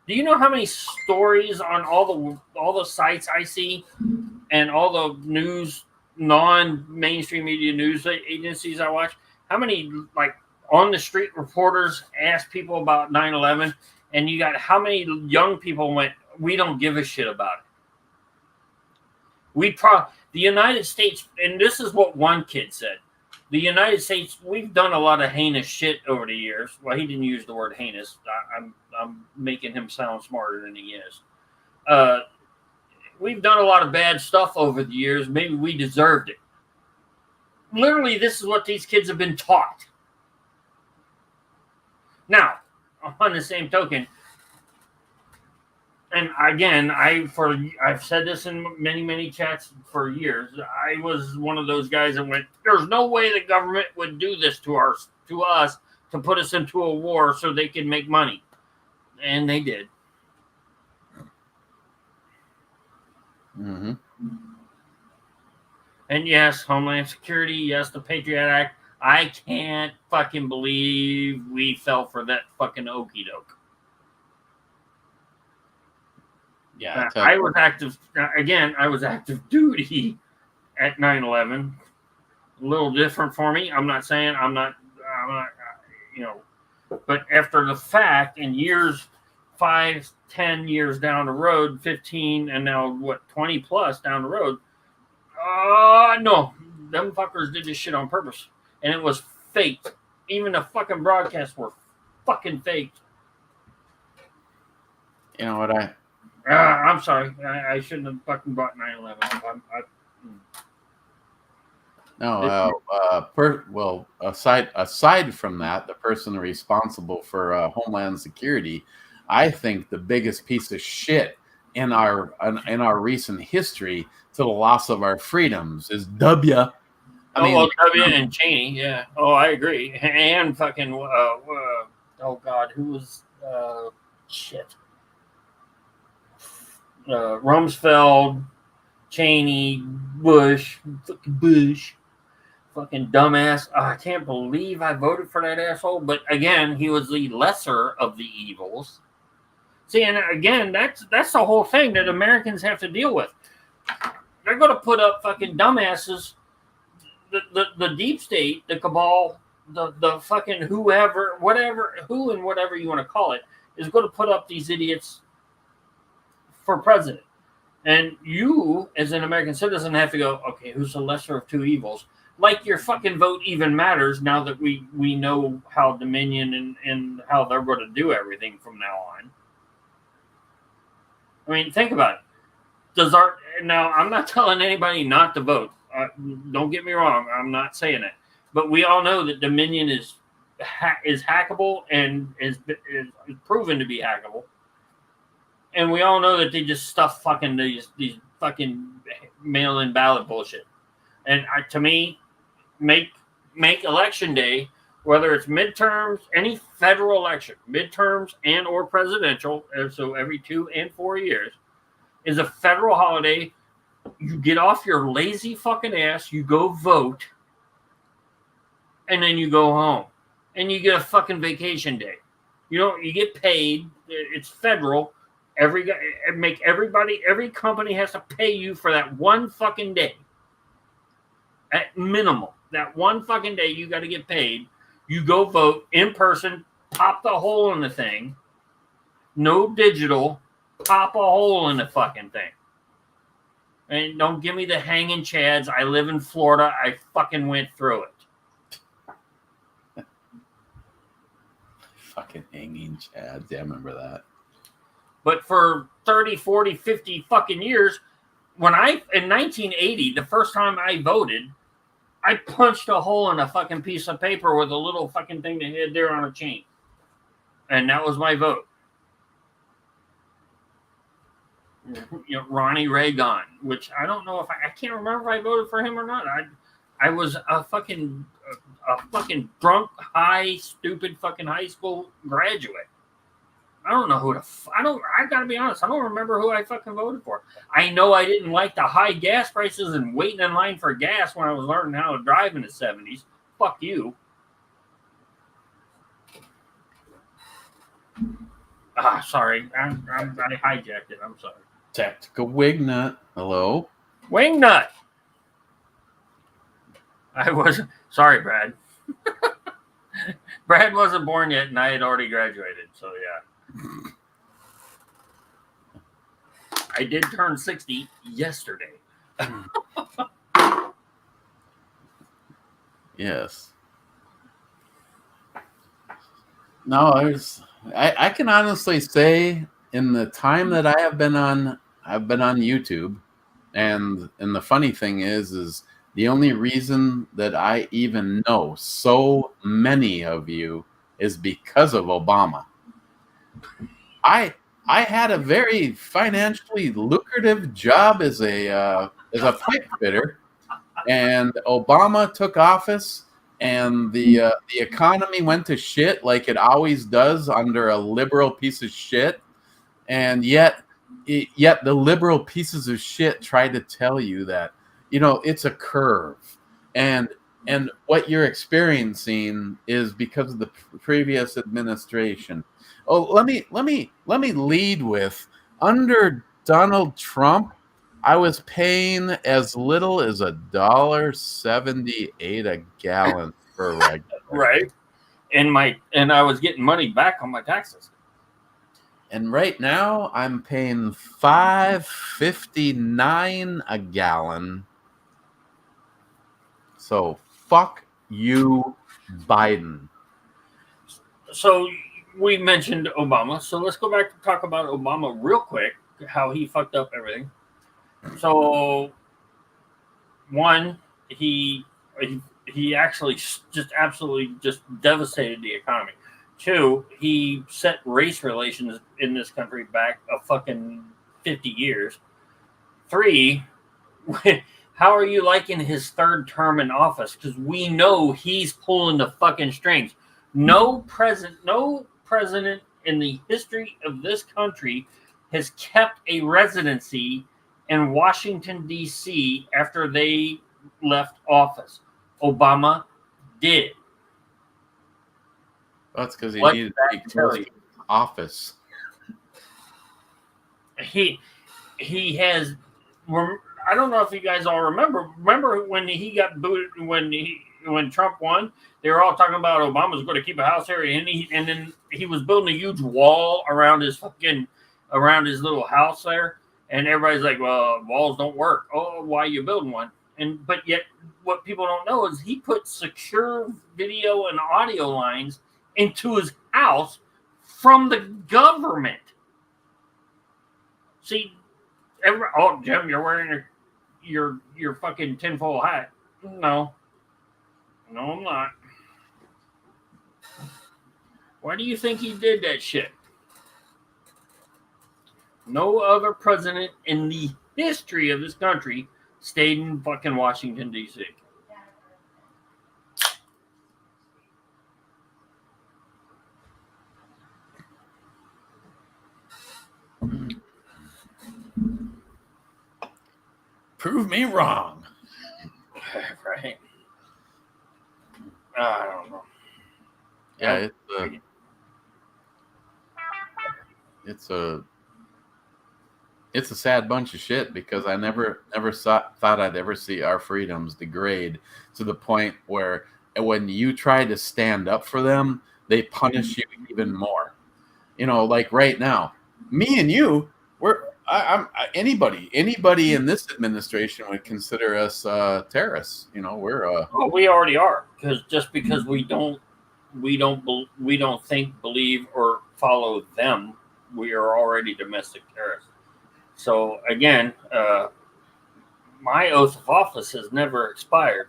Do you know how many stories on all the sites I see and all the news, non-mainstream media news agencies I watch? How many like on the street reporters ask people about 9/11, and you got how many young people went, "We don't give a shit about it." The United States, and this is what one kid said. The United States, we've done a lot of heinous shit over the years. Well, he didn't use the word heinous. I'm making him sound smarter than he is. We've done a lot of bad stuff over the years. Maybe we deserved it. Literally, this is what these kids have been taught. Now, on the same token, and again, I've said this in many chats for years. I was one of those guys that went, "There's no way the government would do this to us to put us into a war so they can make money," and they did. Mm-hmm. And yes, Homeland Security. Yes, the Patriot Act. I can't fucking believe we fell for that fucking okie doke. Yeah, I was active again. I was active duty at 9/11. A little different for me. I'm not saying I'm not, but after the fact, in years 5, 10 years down the road, 15, and now 20 plus down the road. No, them fuckers did this shit on purpose, and it was faked. Even the fucking broadcasts were fucking faked. You know what I'm sorry. I shouldn't have fucking brought 9/11 up. Aside from that, the person responsible for Homeland Security I think the biggest piece of shit in our recent history to the loss of our freedoms is W. Well, W and Cheney, yeah. Oh, I agree. And fucking, oh God, who was, shit. Rumsfeld, Cheney, Bush, fucking dumbass. I can't believe I voted for that asshole. But again, he was the lesser of the evils. See, and again, that's the whole thing that Americans have to deal with. They're going to put up fucking dumbasses. The deep state, the cabal, the fucking whoever, whatever, who and whatever you want to call it, is going to put up these idiots for president. And you, as an American citizen, have to go, okay, who's the lesser of two evils? Like your fucking vote even matters now that we know how Dominion and how they're going to do everything from now on. I mean, think about it. Now, I'm not telling anybody not to vote. Don't get me wrong. I'm not saying that. But we all know that Dominion is hackable and is proven to be hackable. And we all know that they just stuff fucking these fucking mail-in ballot bullshit. And to me, make election day, whether it's midterms, any federal election, midterms and or presidential, so every 2 and 4 years, is a federal holiday. You get off your lazy fucking ass, you go vote, and then you go home. And you get a fucking vacation day. You get paid. It's federal. Every company has to pay you for that one fucking day. At minimum. That one fucking day you got to get paid. You go vote in person, pop the hole in the thing. No digital, pop a hole in the fucking thing. And don't give me the hanging chads. I live in Florida. I fucking went through it. Fucking hanging chads. Yeah, I remember that. But for 30, 40, 50 fucking years, in 1980, the first time I voted, I punched a hole in a fucking piece of paper with a little fucking thing that had there on a chain. And that was my vote. Ronnie Reagan, which I don't know if I can't remember if I voted for him or not. I was a fucking drunk, high, stupid fucking high school graduate. I don't know I gotta be honest, I don't remember who I fucking voted for. I know I didn't like the high gas prices and waiting in line for gas when I was learning how to drive in the 70s. Fuck you. Sorry. I hijacked it. I'm sorry. Tactical Wingnut. Hello? Wingnut! Sorry, Brad. Brad wasn't born yet, and I had already graduated, so yeah. I did turn 60 yesterday. Yes. No, I can honestly say in the time that I've been on YouTube, and the funny thing is the only reason that I even know so many of you is because of Obama. I had a very financially lucrative job as a pipe fitter, and Obama took office, and the economy went to shit like it always does under a liberal piece of shit, and yet the liberal pieces of shit try to tell you that it's a curve, and what you're experiencing is because of the previous administration. Oh, let me lead with, under Donald Trump, I was paying as little as $1.78 a gallon for regular. Right. And I was getting money back on my taxes. And right now I'm paying $5.59 a gallon. So fuck you, Biden. So we mentioned Obama, so let's go back to talk about Obama real quick, how he fucked up everything. So, one, he actually just absolutely just devastated the economy. 2, he set race relations in this country back a fucking 50 years. 3, how are you liking his 3rd term in office? Because we know he's pulling the fucking strings. No president in the history of this country has kept a residency in Washington, D.C. after they left office. Obama did. That's because he needed to be close to office. He has. I don't know if you guys all remember. Remember when he got booted when Trump won? They were all talking about Obama's going to keep a house here, and then he was building a huge wall around his little house there, and everybody's like, "Well, walls don't work. Oh, why are you building one?" But yet, what people don't know is he put secure video and audio lines into his house from the government. See, Jim, you're wearing your fucking tinfoil hat. No, I'm not. Why do you think he did that shit? No other president in the history of this country stayed in fucking Washington, D.C. Prove me wrong. Right. I don't know. Yeah, it's a sad bunch of shit because I never thought I'd ever see our freedoms degrade to the point where when you try to stand up for them, they punish you even more. You know, like right now, me and you, anybody in this administration would consider us terrorists. You know, we already are, because we don't think, believe, or follow them. We are already domestic terrorists. So again, my oath of office has never expired.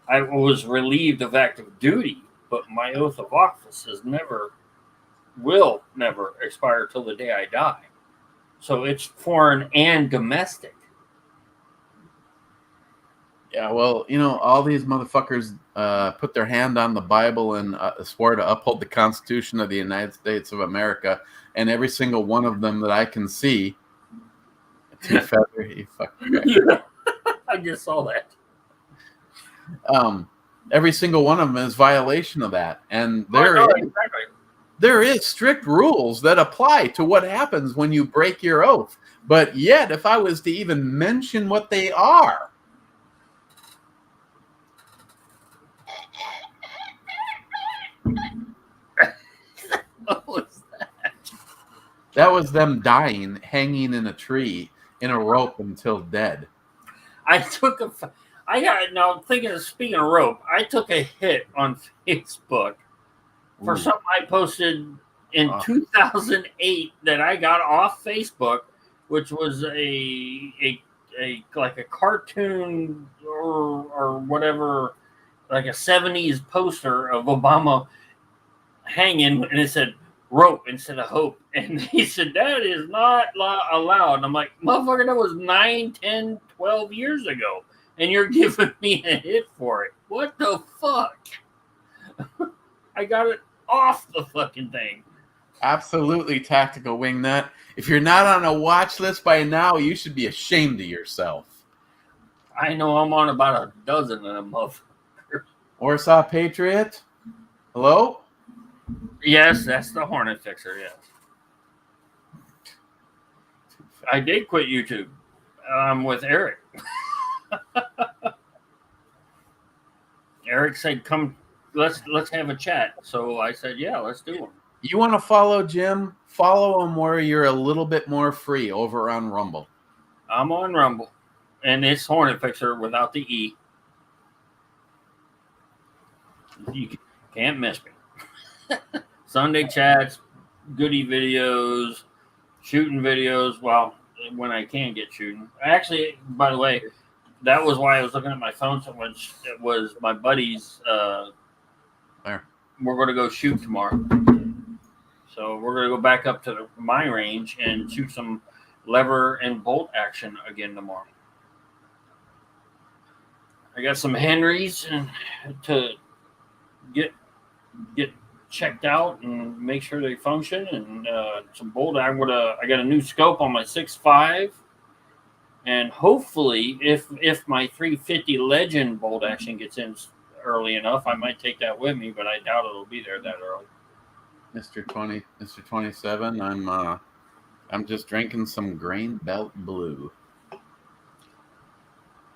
I was relieved of active duty, but my oath of office will never expire till the day I die. So it's foreign and domestic. Yeah, well, you know, all these motherfuckers put their hand on the Bible and swore to uphold the Constitution of the United States of America, and every single one of them that I can see, two-feather, you fucking guy. Yeah, I just saw that. Every single one of them is violation of that, and exactly. There is strict rules that apply to what happens when you break your oath. But yet, if I was to even mention what they are, What was that? That was them dying, hanging in a tree in a rope until dead. Speaking of rope, I took a hit on Facebook for something I posted in 2008 that I got off Facebook, which was a cartoon or whatever, like a 70s poster of Obama hanging, and it said rope instead of hope. And he said, that is not allowed. And I'm like, motherfucker, that was 9, 10, 12 years ago. And you're giving me a hit for it. What the fuck? I got it off the fucking thing. Absolutely, Tactical Wingnut. If you're not on a watch list by now, you should be ashamed of yourself. I know I'm on about a dozen of them motherfuckers. Warsaw Patriot? Hello? Yes, that's the Hrntfixr, yes. I did quit YouTube. With Eric. Eric said, "Come, let's have a chat." So I said, "Yeah, let's do it." You want to follow Jim? Follow him where you're a little bit more free over on Rumble. I'm on Rumble, and it's Hrntfixr without the E. You can't miss me. Sunday chats, goodie videos, shooting videos. Well, when I can get shooting. Actually, by the way, that was why I was looking at my phone so much. It was my buddy's we're going to go shoot tomorrow. So we're going to go back up to my range and shoot some lever and bolt action again tomorrow. I got some Henrys to get checked out and make sure they function, and some bolt. I got a new scope on my 6.5, and hopefully, if my 350 Legend bolt action gets in early enough, I might take that with me, but I doubt it'll be there that early. Mr. 27, I'm just drinking some Grain Belt Blue.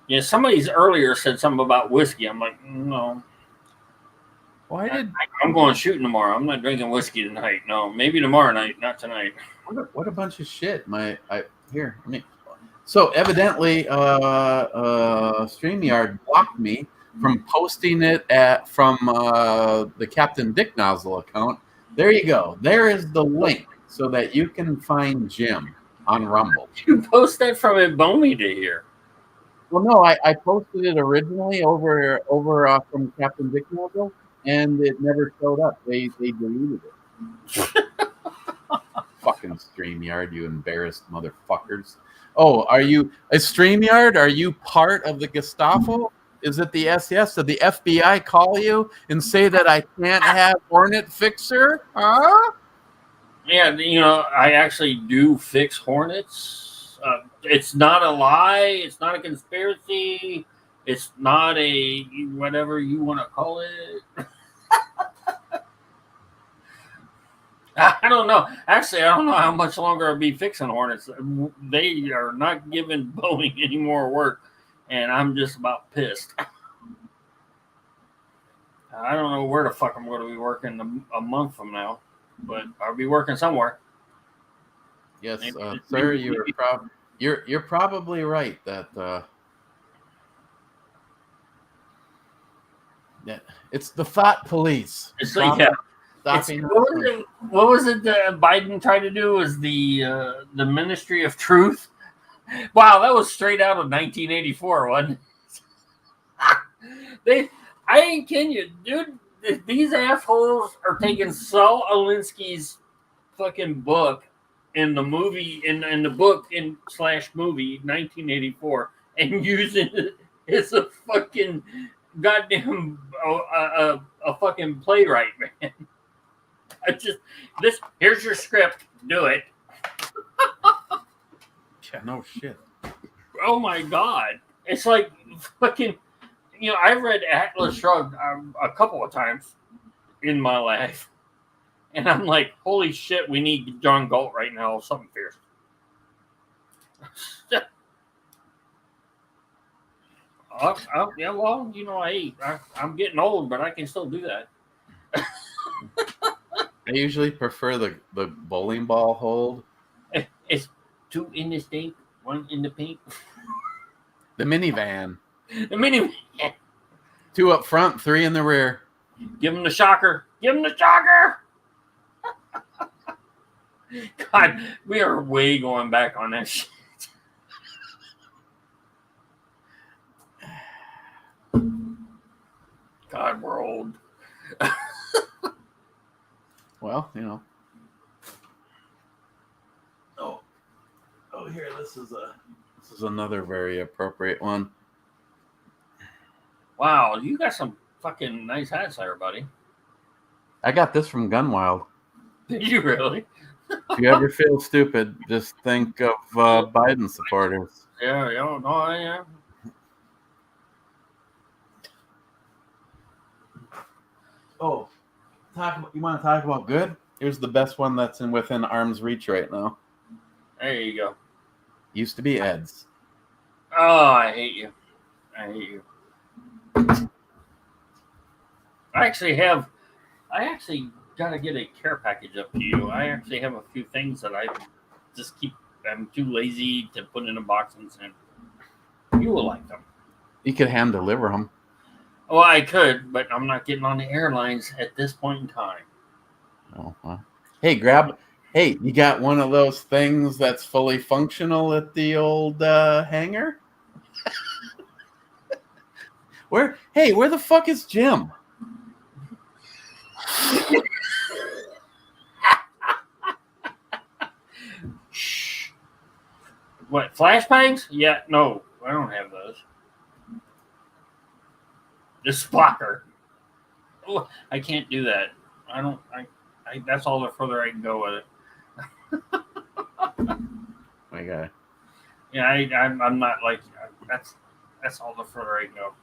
Yeah, somebody's earlier said something about whiskey. I'm like, no. I'm going shooting tomorrow. I'm not drinking whiskey tonight. No, maybe tomorrow night, not tonight. What a bunch of shit. So evidently, StreamYard blocked me from posting it from the Captain Dick Nozzle account. There you go. There is the link so that you can find Jim on Rumble. You post that from Ebomi to here. Well, no, I posted it originally over from Captain Dick Nozzle, and it never showed up. They deleted it. Fucking StreamYard, you embarrassed motherfuckers. Oh, are you a StreamYard? Are you part of the Gestapo? Is it the SS? Did the FBI call you and say that I can't have Hrntfixr? Huh? Yeah, I actually do fix Hornets. It's not a lie. It's not a conspiracy. It's not a whatever you want to call it. I don't know. Actually, I don't know how much longer I'll be fixing Hornets. They are not giving Boeing any more work, and I'm just about pissed. I don't know where the fuck I'm going to be working a month from now, but I'll be working somewhere. Yes, sir. You're probably right that it's the thought police. It's like, yeah. What was it that Biden tried to do? Was the Ministry of Truth? Wow, that was straight out of 1984, wasn't it? I ain't kidding you, dude. These assholes are taking Saul Alinsky's fucking book in the movie, in the book / movie 1984, and using it as a fucking goddamn a fucking playwright, man. Here's your script. Do it. Yeah, no shit. Oh my god. It's like fucking, I've read Atlas Shrugged a couple of times in my life. And I'm like, holy shit, we need John Galt right now. Something fierce. Yeah, well, I'm getting old, but I can still do that. I usually prefer the bowling ball hold. It's 2 in the stink, 1 in the pink. The minivan. The minivan. 2 up front, 3 in the rear. Give him the shocker. Give him the shocker. God, we are way going back on that shit. God, we're old. Well, Oh, here, this is another very appropriate one. Wow, you got some fucking nice hats there, buddy. I got this from Gunwild. Did you really? If you ever feel stupid, just think of Biden supporters. Yeah, yeah. Oh, you want to talk about good? Here's the best one that's within arm's reach right now. There you go. Used to be Ed's. Oh, I hate you. I actually got to get a care package up to you. I actually have a few things that I'm too lazy to put in a box and send. You will like them. You could hand deliver them. Well, I could, but I'm not getting on the airlines at this point in time. Oh, well. Hey, you got one of those things that's fully functional at the old hangar? Where the fuck is Jim? Shh. What, flashbangs? Yeah, no, I don't have those. The Spocker. Oh, I can't do that. I don't. I that's all the further I can go with it. My God. Yeah, I'm not like that's all the further I can go.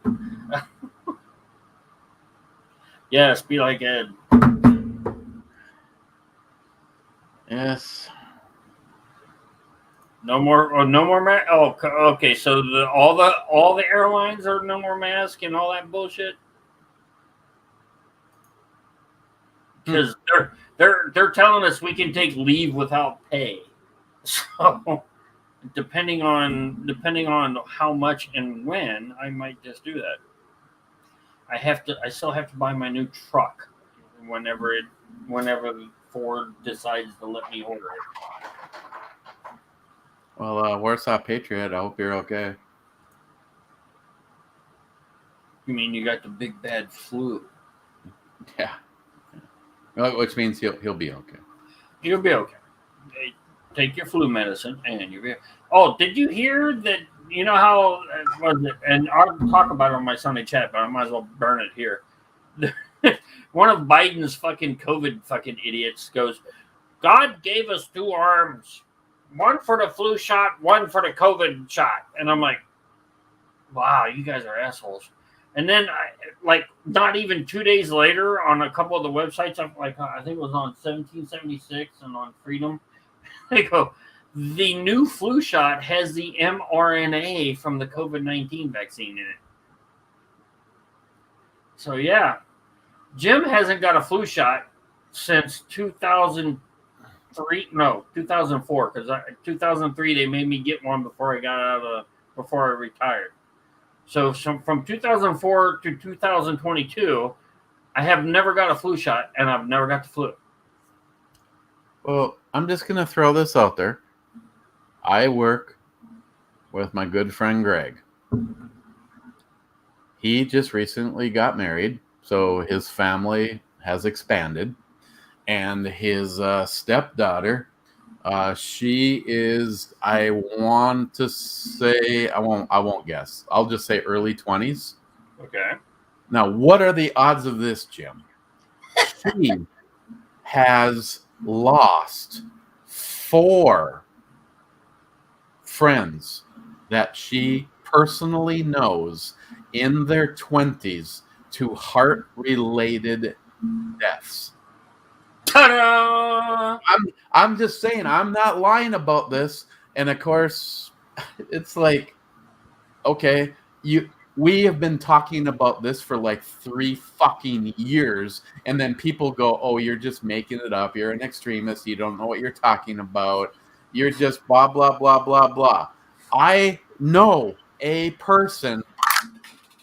Yes, be like Ed. Yes. No more. Oh, no more mask. Oh, okay. So all the airlines are no more mask and all that bullshit. Because they're telling us we can take leave without pay. So depending on how much and when, I might just do that. I still have to buy my new truck whenever Ford decides to let me order it. Well, Warsaw Patriot, I hope you're okay. You mean you got the big bad flu? Yeah. Which means he'll be okay. You'll be okay. Take your flu medicine and you'll be. Oh, did you hear that? You know how was it? And I'll talk about it on my Sunday chat, but I might as well burn it here. One of Biden's fucking COVID fucking idiots goes, God gave us two arms, one for the flu shot, one for the COVID shot. And I'm like, wow, you guys are assholes. And then, not even 2 days later, on a couple of the websites, I think it was on 1776 and on Freedom, they go, the new flu shot has the mRNA from the COVID-19 vaccine in it. So, yeah. Jim hasn't got a flu shot since 2004, because 2003 they made me get one before I retired. So from 2004 to 2022, I have never got a flu shot, and I've never got the flu. Well, I'm just going to throw this out there. I work with my good friend Greg. He just recently got married, so his family has expanded. And his stepdaughter, she is, I want to say, I won't guess. I'll just say early 20s. Okay. Now, what are the odds of this, Jim? She has lost 4 friends that she personally knows in their 20s to heart-related deaths. Ta-da! I'm just saying, I'm not lying about this. And of course, it's like, okay, we have been talking about this for like 3 fucking years, and then people go, oh, you're just making it up, you're an extremist, you don't know what you're talking about, you're just blah blah blah blah blah. I know a person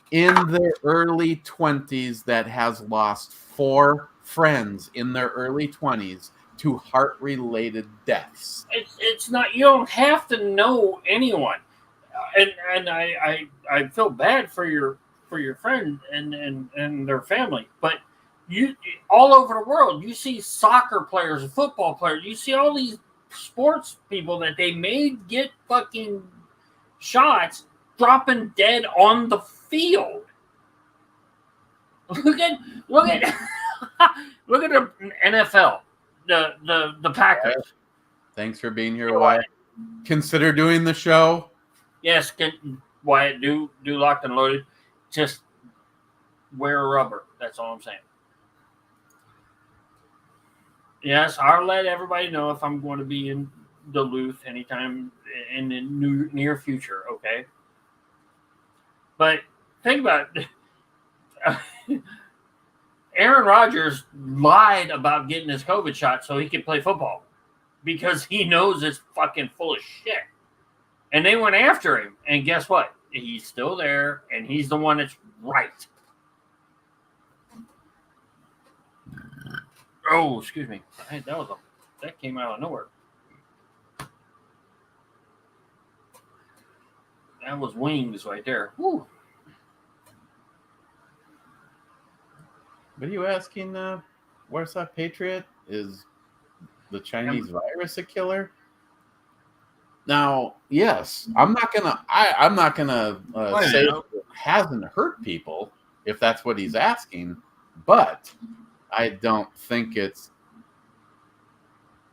in their early 20s that has lost 4 friends in their early 20s to heart-related deaths. It's not, you don't have to know anyone. And I feel bad for your friend and their family, but you all over the world you see soccer players, football players, you see all these sports people that they made get fucking shots dropping dead on the field. Look at look at the NFL, the Packers. Thanks for being here, Wyatt. Consider doing the show. Yes, Wyatt, do locked and loaded. Just wear rubber. That's all I'm saying. Yes, I'll let everybody know if I'm going to be in Duluth anytime in the near future, okay? But think about it. Aaron Rodgers lied about getting his COVID shot so he could play football because he knows it's fucking full of shit. And they went after him. And guess what? He's still there, and he's the one that's right. Oh, excuse me. That came out of nowhere. That was wings right there. Woo. What are you asking? where's that Patriot? Is the Chinese virus a killer? Now, yes, I'm not gonna say it hasn't hurt people if that's what he's asking, but I don't think it's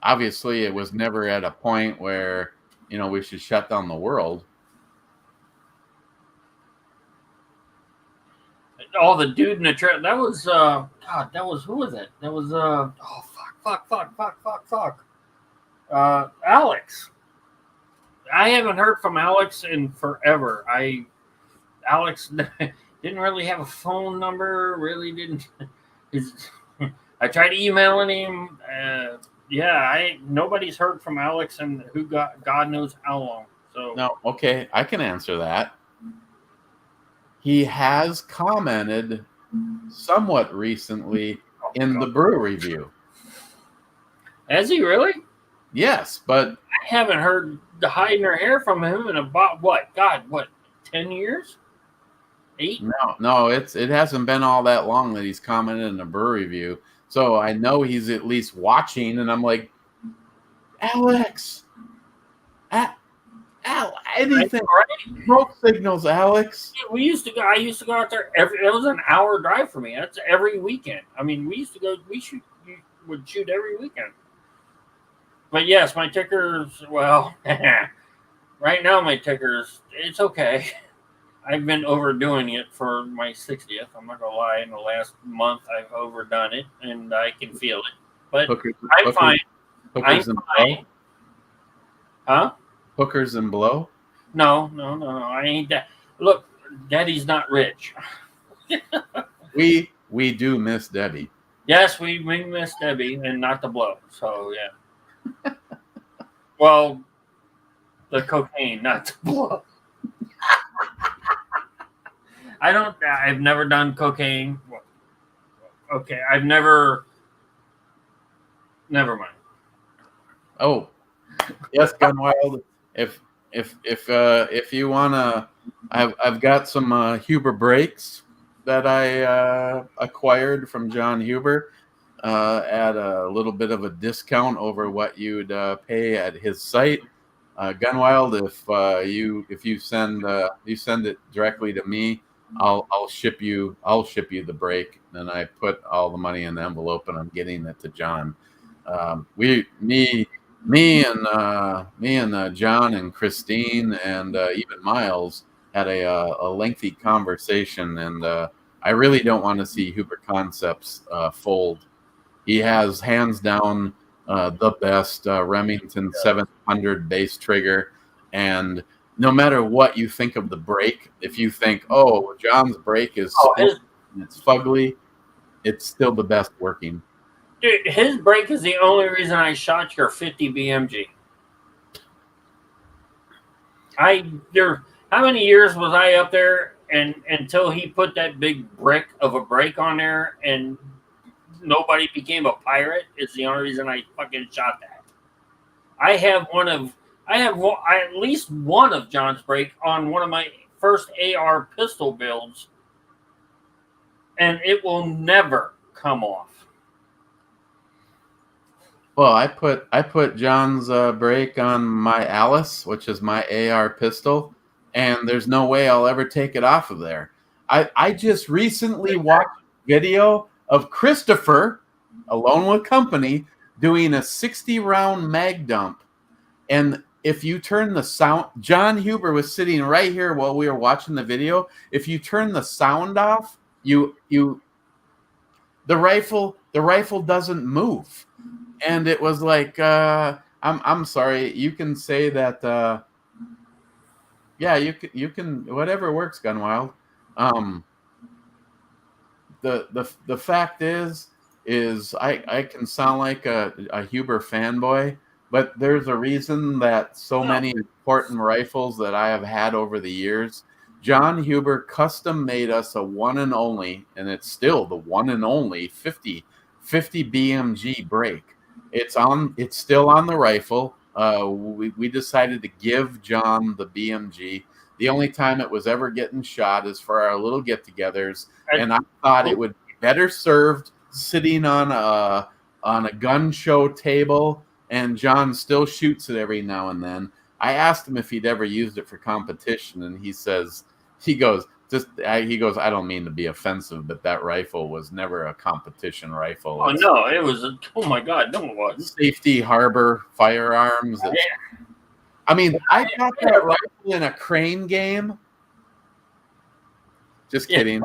obviously it was never at a point where we should shut down the world. Oh, the dude in the trailer. That was God. That was who was it? That was fuck. Alex. I haven't heard from Alex in forever. Alex didn't really have a phone number. Really didn't. I tried emailing him. Nobody's heard from Alex and God knows how long. So no, okay, I can answer that. He has commented somewhat recently in the brew review. Has he really? Yes, but I haven't heard the hide nor hair from him in about 10 years? 8? No, it hasn't been all that long that he's commented in the brew review. So I know he's at least watching, and I'm like, Alex, anything, right? Smoke signals, Alex. Yeah, I used to go out there it was an hour drive for me. That's every weekend. I mean, we would shoot every weekend. But yes, my tickers, well, right now my tickers, it's okay. I've been overdoing it for my 60th. I'm not going to lie. In the last month, I've overdone it, and I can feel it. But I'm fine. Hookers and blow? Huh? Hookers and blow? No. I ain't that. Look, Daddy's not rich. We do miss Debbie. Yes, we miss Debbie and not the blow. So, yeah. Well, the cocaine, not the blow. I've never done cocaine. Okay, never mind. Oh, yes, Gunwild. If you wanna, I've got some Huber brakes that I acquired from John Huber at a little bit of a discount over what you'd pay at his site. Gunwild, if you send it directly to me, I'll ship you the brake, and I put all the money in the envelope, and I'm getting it to John. Me and John and Christine and even Miles had a lengthy conversation, and I really don't want to see Huber Concepts fold. He has hands down the best Remington 700 base trigger, and no matter what you think of the brake, if you think, oh, John's brake is it's fugly, it's still the best working. Dude, his brake is the only reason I shot your 50 BMG. How many years was I up there and until he put that big brick of a brake on there and nobody became a pirate is the only reason I fucking shot that. I have at least one of John's brake on one of my first AR pistol builds, and it will never come off. Well, I put John's brake on my Alice, which is my AR pistol, and there's no way I'll ever take it off of there. I just recently watched a video of Christopher, alone with company, doing a 60-round mag dump. And if you turn the sound, John Huber was sitting right here while we were watching the video. If you turn the sound off, the rifle doesn't move. And it was like, I'm sorry, you can say that, you can whatever works, Gunwild. The fact is I can sound like a Huber fanboy, but there's a reason that so many important rifles that I have had over the years, John Huber custom made us a one and only, and it's still the one and only 50 BMG brake. It's still on the rifle. We decided to give John the BMG. The only time it was ever getting shot is for our little get-togethers, and I thought it would be better served sitting on a gun show table, and John still shoots it every now and then. I asked him if he'd ever used it for competition, and he goes, I don't mean to be offensive, but that rifle was never a competition rifle. Oh, no, it was, oh my God, no, it wasn't. Safety Harbor firearms. Yeah. I mean, I got that rifle in a Crane game. Just kidding.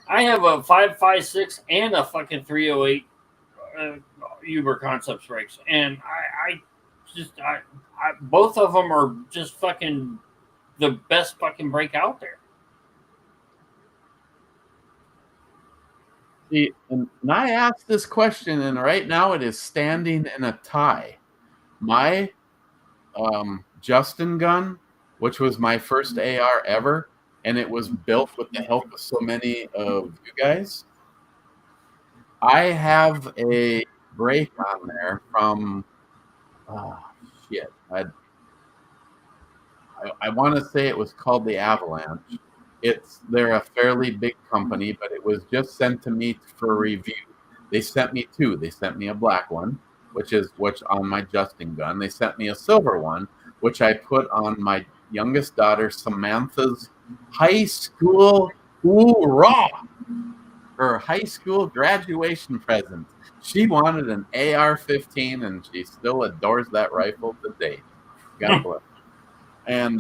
I have a 5.56 and a fucking 308 Uber Concepts brakes, and I both of them are just fucking the best fucking brake out there. See, and I asked this question, and right now it is standing in a tie. My Justin gun, which was my first AR ever, and it was built with the help of so many of you guys. I have a brake on there from I want to say it was called the Avalanche. They're a fairly big company, but it was just sent to me for review. They sent me two. They sent me a black one, which on my Justin gun. They sent me a silver one, which I put on my youngest daughter Samantha's high school hoorah, her high school graduation present. She wanted an AR-15, and she still adores that rifle today. God bless. And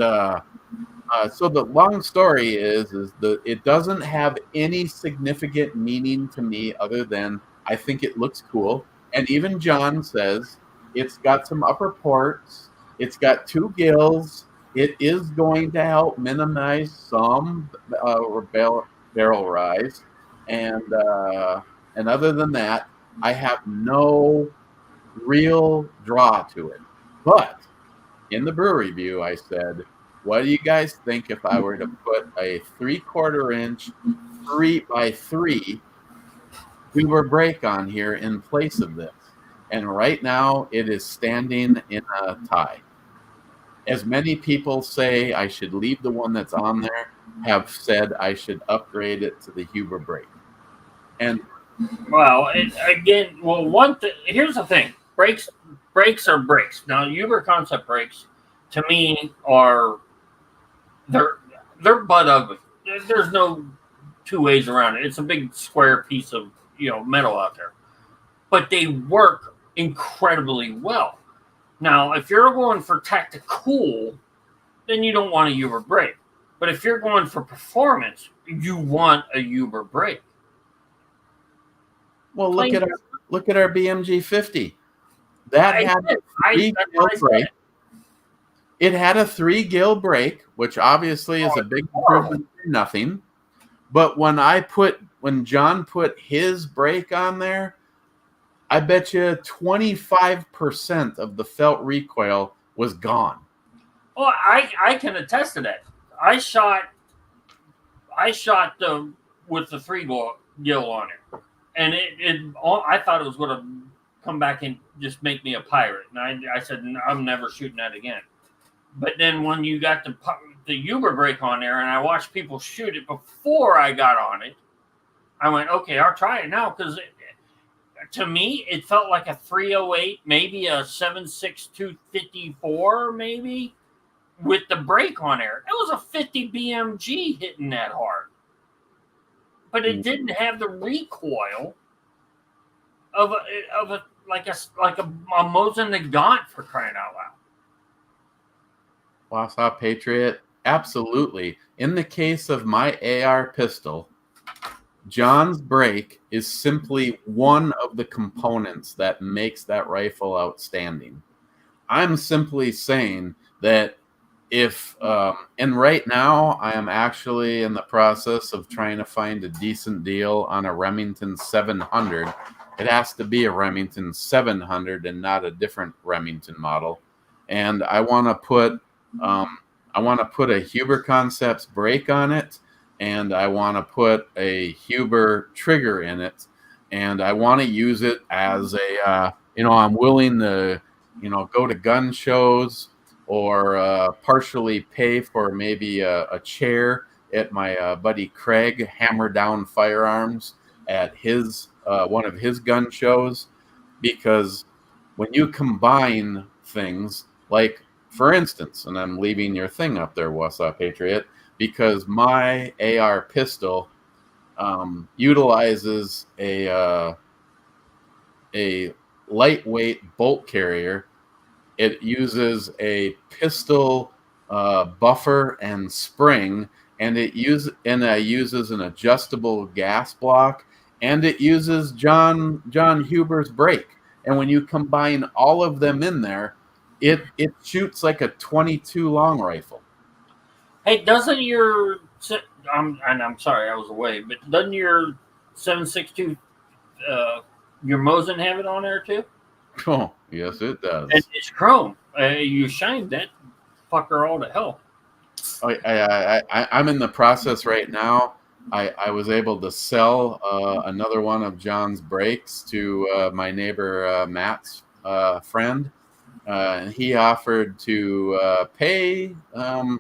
so the long story is that it doesn't have any significant meaning to me other than I think it looks cool. And even John says it's got some upper ports. It's got two gills. It is going to help minimize some barrel rise. And other than that, I have no real draw to it. But in the brew review, I said, what do you guys think if I were to put a 3/4 inch 3x3 Huber brake on here in place of this? And right now it is standing in a tie. As many people say I should leave the one that's on there, have said I should upgrade it to the Huber brake. And well, here's the thing: brakes are brakes. Now, Uber Concept brakes, to me, they're butt ugly. There's no two ways around it. It's a big square piece of metal out there, but they work incredibly well. Now, if you're going for tactical, then you don't want a Uber brake. But if you're going for performance, you want a Uber brake. Well, look at our BMG 50. That had a 3-gill brake. It had a 3-gill brake, which obviously is a big improvement for nothing. But when John put his brake on there, I bet you 25% of the felt recoil was gone. Well, I can attest to that. I shot with the 3-gill on it, and I thought it was going to come back and just make me a pirate. And I said, I'm never shooting that again. But then when you got the Uber brake on there, and I watched people shoot it before I got on it, I went, okay, I'll try it now, because to me, it felt like a 308, maybe a 7.62 maybe, with the brake on there. It was a 50 BMG hitting that hard. But it didn't have the recoil of a Mosin Nagant, for crying out loud. Wausau Patriot, absolutely. In the case of my AR pistol, John's brake is simply one of the components that makes that rifle outstanding. I'm simply saying that and right now I am actually in the process of trying to find a decent deal on a Remington 700. It has to be a Remington 700 and not a different Remington model. And I want to put a Huber Concepts brake on it, and I want to put a Huber trigger in it, and I want to use it as I'm willing to, go to gun shows or partially pay for maybe a chair at my buddy Craig Hammer Down Firearms at his one of his gun shows, because when you combine things, like for instance, and I'm leaving your thing up there, Wausau Patriot, because my AR pistol utilizes a lightweight bolt carrier. It uses a pistol buffer and spring, and it uses an adjustable gas block, and it uses John Huber's brake. And when you combine all of them in there, it shoots like a 22 long rifle. Hey, doesn't your I'm sorry I was away, but doesn't your 7.62 your Mosin have it on there too? Oh, yes, it does. And it's chrome. You shined that fucker all to hell. I'm in the process right now. I was able to sell another one of John's brakes to my neighbor Matt's friend. And he offered to pay the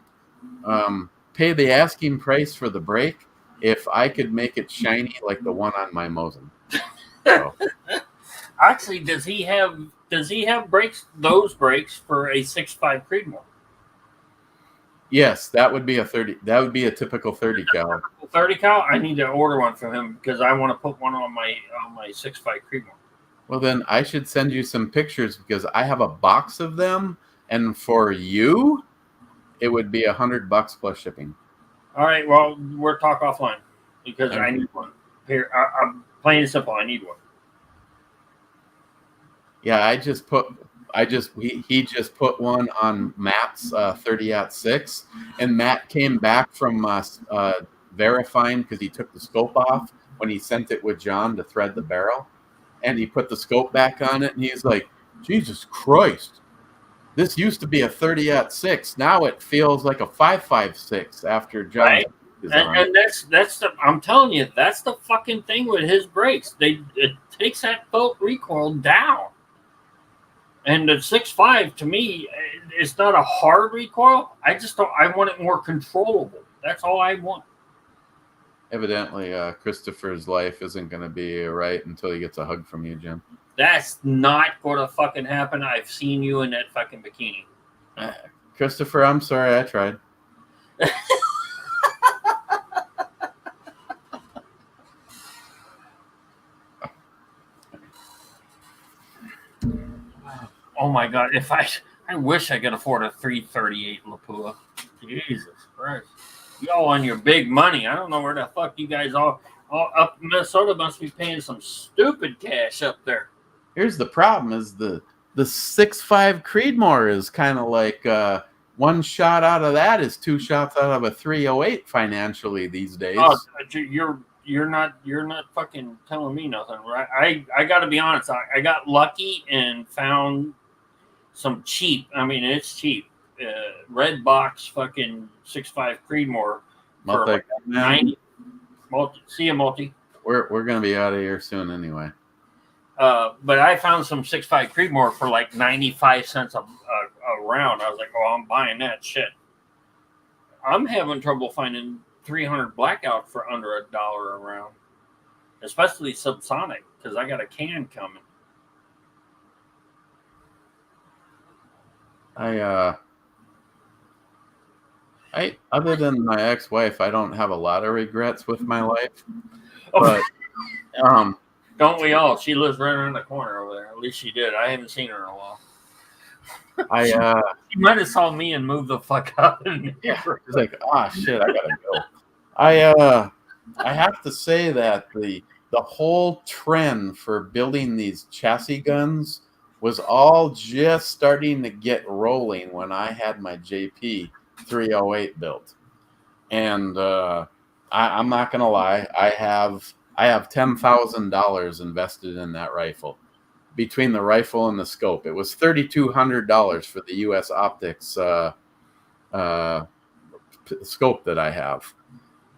asking price for the brake if I could make it shiny like the one on my Mosin. So. Actually, does he have brakes? Those brakes for a 6.5 Creedmoor? Yes, that would be a 30. That would be a typical 30 cal. 30 cal. I need to order one from him because I want to put one on my 6.5 Creedmoor. Well, then I should send you some pictures because I have a box of them, and for you, it would be $100 plus shipping. All right. Well, we'll talk offline because I need one. Here, I'm plain and simple. I need one. Yeah, he just put one on Matt's 30-06, and Matt came back from verifying because he took the scope off when he sent it with John to thread the barrel, and he put the scope back on it, and he's like, Jesus Christ, this used to be a 30-06. Now it feels like a 5.56 after John. Right. And that's the, I'm telling you, that's the fucking thing with his brakes. It takes that bolt recoil down. And the 6.5 to me, it's not a hard recoil. I want it more controllable. That's all I want. Evidently, Christopher's life isn't going to be right until he gets a hug from you, Jim. That's not going to fucking happen. I've seen you in that fucking bikini. Christopher, I'm sorry, I tried. Oh my God! If I wish I could afford a 338 Lapua. Jesus Christ! Y'all on your big money. I don't know where the fuck you guys all up in Minnesota must be paying some stupid cash up there. Here's the problem: is the 6.5 Creedmoor is kind of like one shot out of that is two shots out of a 308 financially these days. Oh, you're not fucking telling me nothing, right? I got to be honest. I got lucky and found some cheap. I mean, it's cheap. Red box fucking 6.5 Creedmoor for like 90. See you, multi. We're gonna be out of here soon anyway. But I found some 6.5 Creedmoor for like 95 cents a round. I was like, oh, I'm buying that shit. I'm having trouble finding 300 blackout for under $1 a round, especially subsonic because I got a can coming. I other than my ex-wife, I don't have a lot of regrets with my life. But don't we all? She lives right around the corner over there. At least she did. I haven't seen her in a while. She might have saw me and moved the fuck out. Yeah, it's like, shit, I gotta go. I have to say that the whole trend for building these chassis guns was all just starting to get rolling when I had my JP 308 built. And I'm not gonna lie, I have $10,000 invested in that rifle. Between the rifle and the scope, it was $3,200 for the U.S. Optics scope that I have.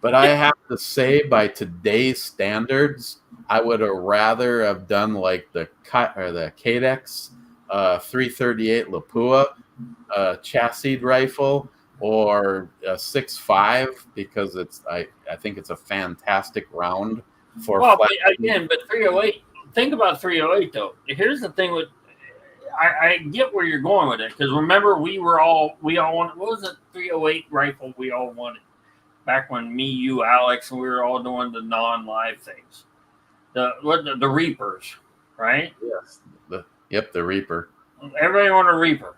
But I have to say, by today's standards, I would have rather have done like the Cadex 338 Lapua chassis rifle or a 6.5 because I think it's a fantastic round for Well, flat. but again, but 308. Think about 308 though. Here's the thing with. I get where you're going with it because remember we all wanted, what was it, 308 rifle we all wanted back when me, you, Alex, and we were all doing the non-live things. The Reapers, right? Yes. The Reaper. Everybody wanted a Reaper.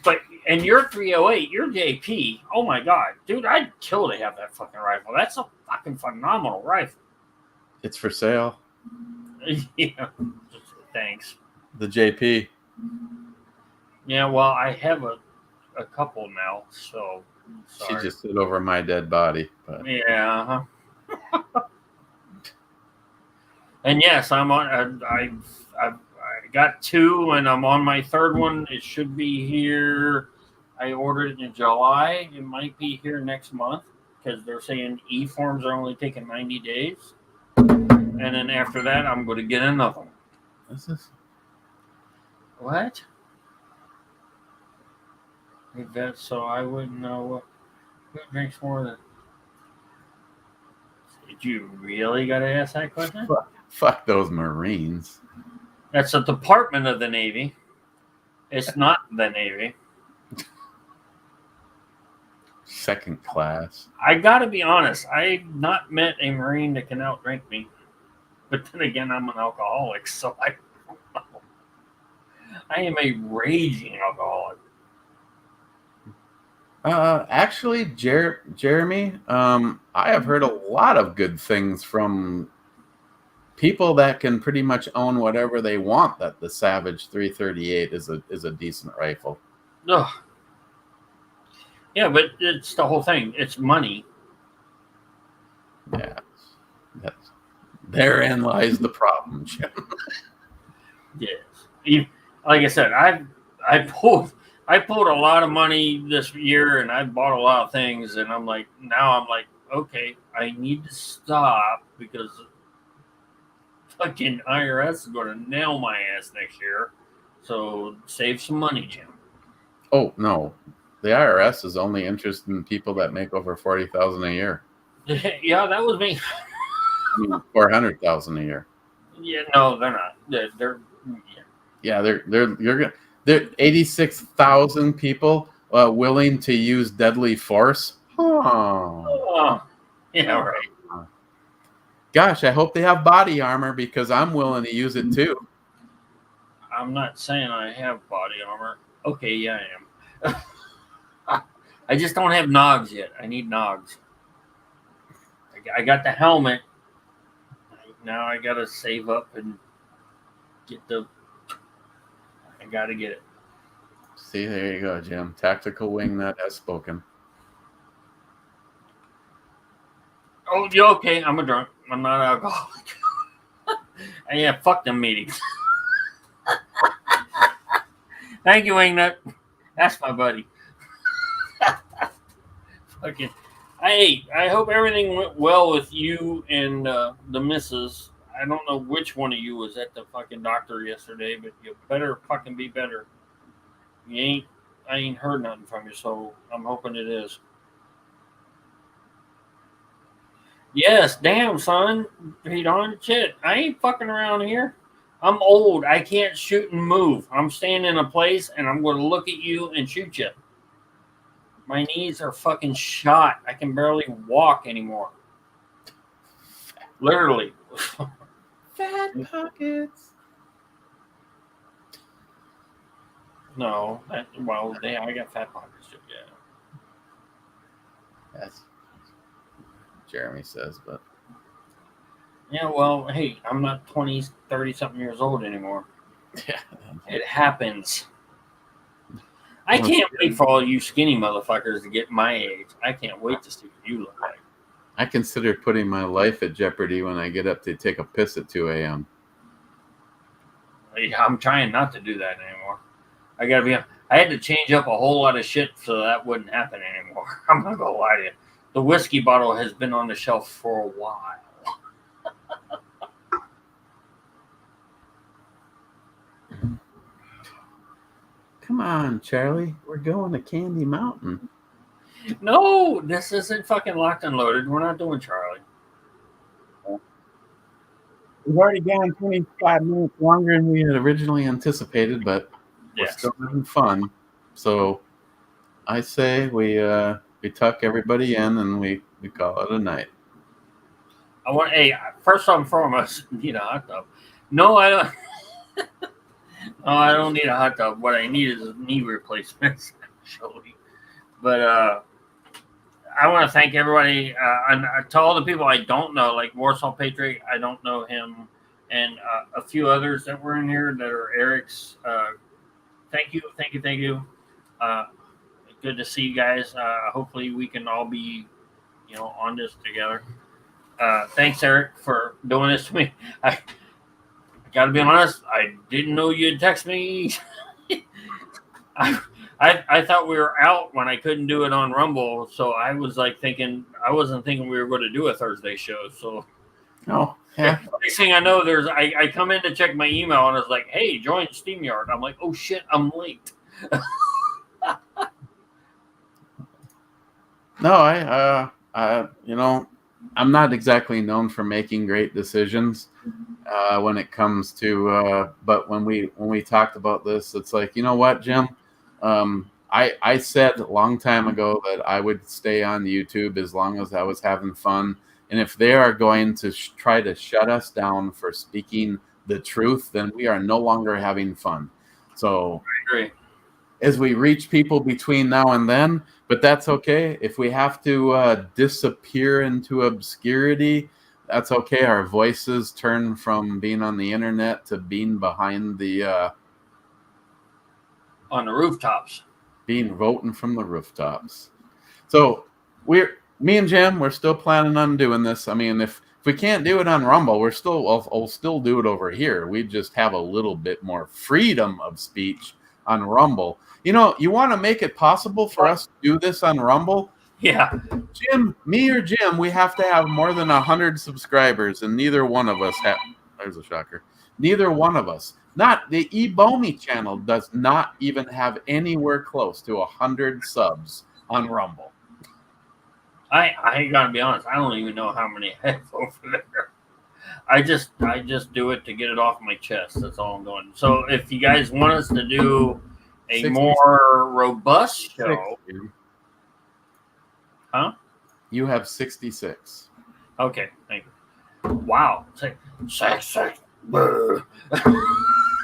But and your 308, your JP, oh my god, dude, I'd kill to have that fucking rifle. That's a fucking phenomenal rifle. It's for sale. Yeah. Thanks. The JP. Yeah, well, I have a couple now, so sorry. She just stood over my dead body. But. Yeah. And yes, I'm on. I got 2, and I'm on my 3rd one. It should be here. I ordered it in July. It might be here next month because they're saying e-forms are only taking 90 days. And then after that, I'm going to get another one. What's this? What? So I wouldn't know who drinks more than. Did you really got to ask that question? Fuck those Marines. That's a department of the Navy. It's not the Navy. Second class. I got to be honest. I've not met a Marine that can outdrink me. But then again, I'm an alcoholic, so I don't know. I am a raging alcoholic. Actually, Jeremy, I have heard a lot of good things from people that can pretty much own whatever they want. That the Savage 338 is a decent rifle. Ugh. Yeah, but it's the whole thing. It's money. Yeah, therein lies the problem, Jim. Yes. Like I said, I pulled a lot of money this year, and I bought a lot of things, and I'm like, okay, I need to stop because fucking IRS is going to nail my ass next year. So save some money, Jim. Oh no, the IRS is only interested in people that make over $40,000 a year. Yeah, that was me. I mean, 400,000 a year. Yeah, no, they're not. They're They're 86,000 people willing to use deadly force. Oh, yeah, right. Gosh, I hope they have body armor because I'm willing to use it too. I'm not saying I have body armor. Okay, yeah, I am. I just don't have nogs yet. I need nogs. I got the helmet. Now I got to save up and get I got to get it. See, there you go, Jim. Tactical Wingnut has spoken. Oh, you okay? I'm a drunk. I'm not an alcoholic. Yeah, fuck them meetings. Thank you, Wingnut. That's my buddy. Fucking. I hope everything went well with you and the missus. I don't know which one of you was at the fucking doctor yesterday, but you better fucking be better. I ain't heard nothing from you, so I'm hoping it is. Yes, damn, son. Pete on shit. I ain't fucking around here. I'm old. I can't shoot and move. I'm staying in a place and I'm going to look at you and shoot you. My knees are fucking shot. I can barely walk anymore. Literally. Fat pockets. No. I got fat pockets too, yeah. That's Jeremy says, but. Yeah, well, hey, I'm not 20, 30-something years old anymore. Yeah. It happens. I can't wait for all you skinny motherfuckers to get my age. I can't wait to see what you look like. I consider putting my life at jeopardy when I get up to take a piss at 2 a.m. I'm trying not to do that anymore. I had to change up a whole lot of shit so that wouldn't happen anymore. I'm not going to lie to you. The whiskey bottle has been on the shelf for a while. Come on, Charlie. We're going to Candy Mountain. No, this isn't fucking locked and loaded. We're not doing Charlie. we've already gone 25 minutes longer than we had originally anticipated, but we're Yes. still having fun. So I say we tuck everybody in and we call it a night. I want. Hey, first and foremost, need a hot tub. No, I don't. No, I don't need a hot tub. What I need is knee replacements, actually. But I want to thank everybody, and to all the people I don't know, like Warsaw Patriot. I don't know him, and a few others that were in here that are Eric's. Thank you. Good to see you guys. Hopefully, we can all be, on this together. Thanks, Eric, for doing this to me. I got to be honest. I didn't know you'd text me. I thought we were out when I couldn't do it on Rumble, so I was like thinking I wasn't thinking we were going to do a Thursday show. So, oh yeah. Next thing I know, I come in to check my email and it's like, hey, join StreamYard. I'm like, oh shit, I'm late. No, I'm not exactly known for making great decisions when it comes to. But when we talked about this, it's like, you know what, Jim. I said a long time ago that I would stay on YouTube as long as I was having fun. And if they are going to try to shut us down for speaking the truth, then we are no longer having fun. So I agree. As we reach people between now and then, but that's okay. If we have to disappear into obscurity, that's okay. Our voices turn from being on the internet to being behind the... on the rooftops. Being voting from the rooftops. So me and Jim, we're still planning on doing this. I mean, if we can't do it on Rumble, I'll still do it over here. We just have a little bit more freedom of speech on Rumble. You want to make it possible for us to do this on Rumble? Yeah. Jim, me or Jim, we have to have more than 100 subscribers, and neither one of us have. There's a shocker. Neither one of us. Not the Ebomi channel does not even have anywhere close to 100 subs on Rumble. I gotta be honest. I don't even know how many I have over there. I just do it to get it off my chest. That's all I'm doing. So if you guys want us to do a 66. more robust show, huh? You have 66. Okay, thank you. Wow, sex.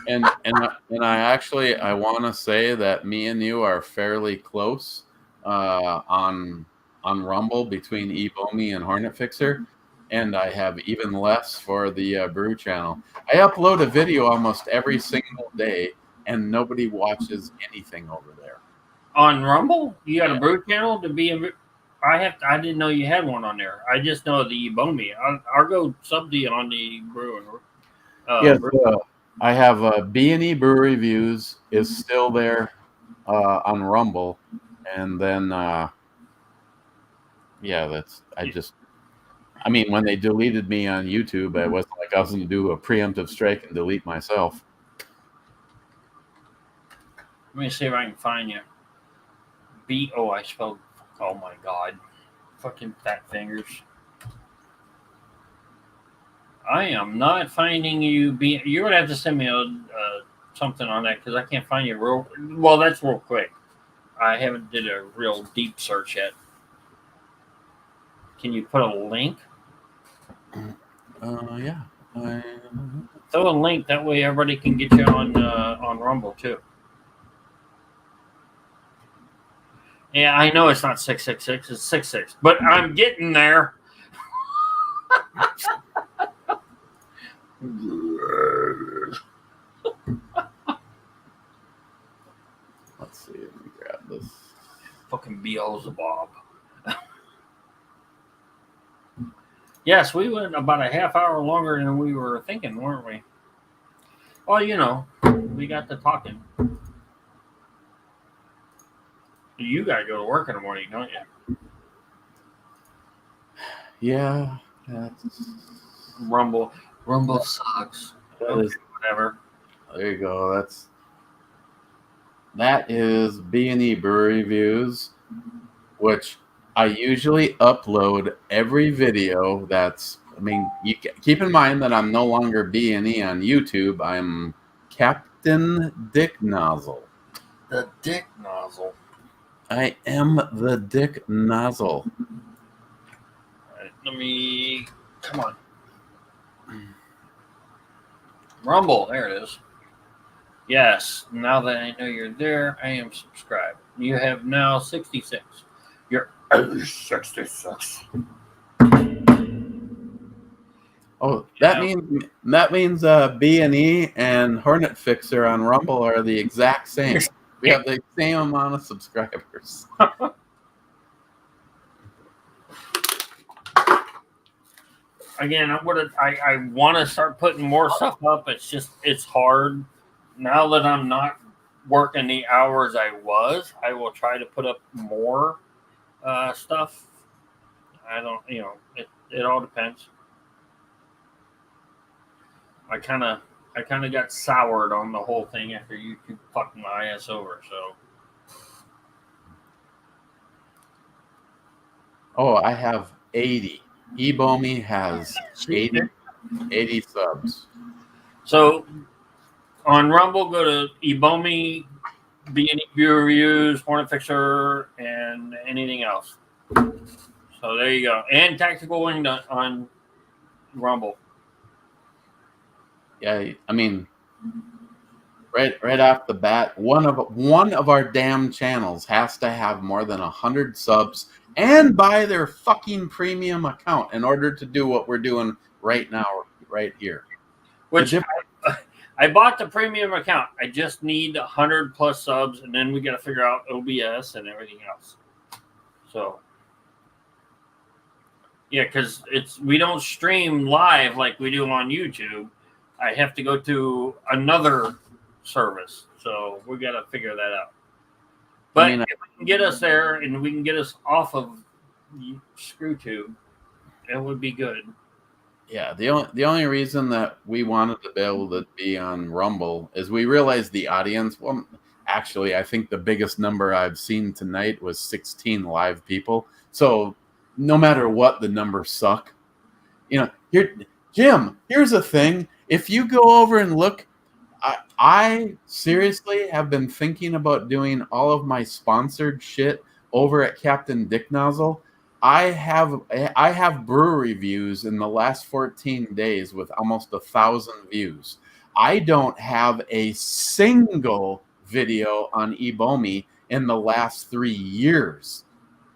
And I want to say that me and you are fairly close on Rumble between Ebomi and Hrntfixr, and I have even less for the Brew channel. I upload a video almost every single day, and nobody watches anything over there. On Rumble, you got a Brew channel to be in. I didn't know you had one on there. I just know the Ebomi. I'll go sub to on the Brew. Yes, I have B&E Brew Reviews is still there on Rumble, and then when they deleted me on YouTube, it wasn't like I was going to do a preemptive strike and delete myself. Let me see if I can find you. I spelled. Oh my God, fucking fat fingers. I am not finding you. You're gonna have to send me something on that because I can't find you real. Well, that's real quick. I haven't did a real deep search yet. Can you put a link? Yeah. Throw a link that way everybody can get you on Rumble too. Yeah, I know it's not 666, it's 66, but I'm getting there. Let's see. Let me grab this. Fucking Beelzebub. Yes, we went about a half hour longer than we were thinking, weren't we? Well, we got to talking. You got to go to work in the morning, don't you? Yeah. Rumble sucks. Whatever. There you go. That is B&E Brew Reviews, which I usually upload every video that's I mean, you keep in mind that I'm no longer B&E on YouTube. I'm Captain Dick Nozzle. The Dick Nozzle. I am the Dick Nozzle. All right, let me. Come on. Rumble. There it is. Yes. Now that I know you're there, I am subscribed. You have now 66. You're 66. Oh, that means B&E and Hrntfixr on Rumble are the exact same. We have the same amount of subscribers. Again, I want to start putting more stuff up. It's hard now that I'm not working the hours I was. I will try to put up more stuff. I don't, it all depends. I kind of got soured on the whole thing after YouTube fucked my ass over. So. Oh, I have 80. Ebomi has 80 subs. So on Rumble, go to Ebomi, B&E View Reviews, Hrntfixr, and anything else. So there you go. And Tactical Wing on Rumble. Yeah, I mean, right off the bat, one of our damn channels has to have more than 100 subs and buy their fucking premium account in order to do what we're doing right now, right here. Which I bought the premium account. I just need 100 plus subs, and then we got to figure out OBS and everything else. So, yeah, because we don't stream live like we do on YouTube. I have to go to another service, so we got to figure that out. But if we can get us there and we can get us off of ScrewTube, it would be good. Yeah, the only reason that we wanted to be able to be on Rumble is we realized the audience. Well, actually, I think the biggest number I've seen tonight was 16 live people. So no matter what, the numbers suck. Jim, here's the thing. If you go over and look, I seriously have been thinking about doing all of my sponsored shit over at Captain Dick Nozzle. I have brewery reviews in the last 14 days with almost 1,000 views. I don't have a single video on Ebomi in the last 3 years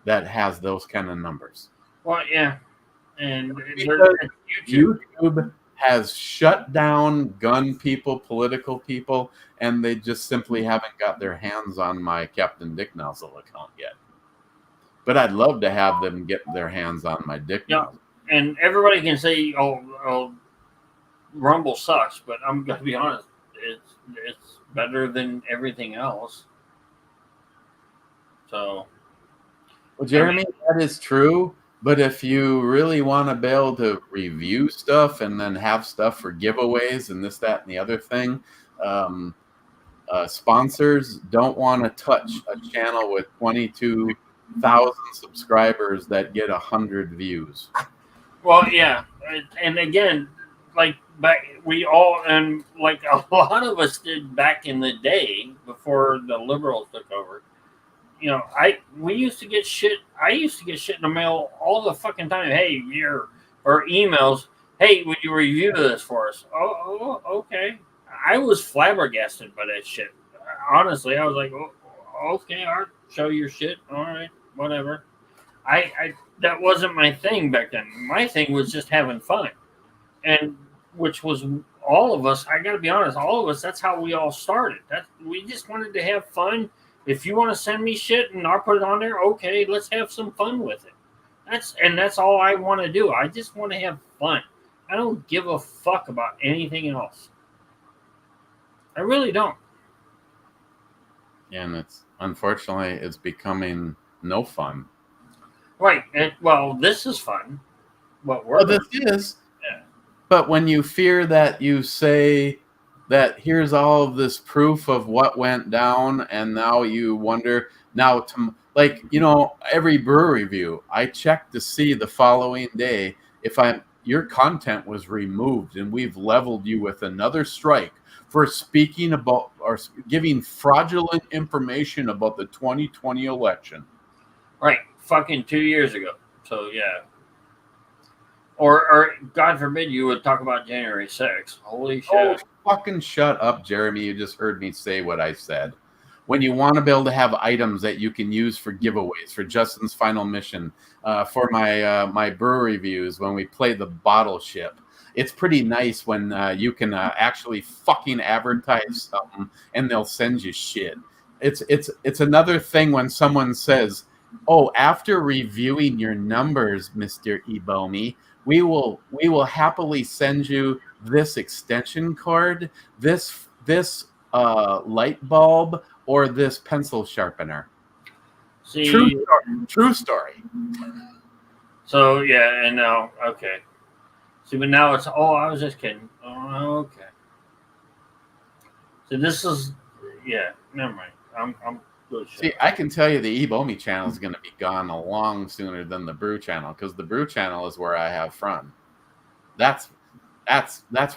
that has those kind of numbers. Well, yeah, and YouTube has shut down gun people, political people, and they just simply haven't got their hands on my Captain Dick Nozzle account yet. But I'd love to have them get their hands on my Dick Nozzle. And everybody can say, "Oh, Rumble sucks," but I'm gonna be honest, it's better than everything else. So, well, Jeremy, that is true. But if you really want to be able to review stuff and then have stuff for giveaways and this, that, and the other thing, sponsors don't want to touch a channel with 22,000 subscribers that get 100 views. Well, yeah, and again, like a lot of us did back in the day before the liberals took over. We used to get shit. I used to get shit in the mail all the fucking time. Hey, or emails. Hey, would you review this for us? Oh, okay. I was flabbergasted by that shit. Honestly, I was like, okay, I'll show your shit. All right, whatever. I that wasn't my thing back then. My thing was just having fun, and which was all of us. I got to be honest, all of us. That's how we all started. We just wanted to have fun. If you want to send me shit and I'll put it on there, okay, let's have some fun with it. That's all I want to do. I just want to have fun. I don't give a fuck about anything else. I really don't. And unfortunately it's becoming no fun. Right. This is fun. This is. Yeah. But when you fear that you say that here's all of this proof of what went down, and now you wonder every brewery review, I check to see the following day if your content was removed, and we've leveled you with another strike for speaking about or giving fraudulent information about the 2020 election. Right, fucking 2 years ago. So yeah. Or God forbid you would talk about January 6th. Holy shit. Oh, fucking shut up, Jeremy. You just heard me say what I said. When you want to be able to have items that you can use for giveaways, for Justin's final mission, for my brew reviews, when we play the bottle ship, it's pretty nice when you can actually fucking advertise something and they'll send you shit. It's another thing when someone says, "Oh, after reviewing your numbers, Mr. Ebomi, we will happily send you this extension cord, this light bulb, or this pencil sharpener." See, true story. So yeah, and now okay. See, but now it's I was just kidding. Oh, okay. So this is never mind. I'm good. See, I can tell you the Ebomi channel is going to be gone a long sooner than the Brew channel, because the Brew channel is where I have fun. That's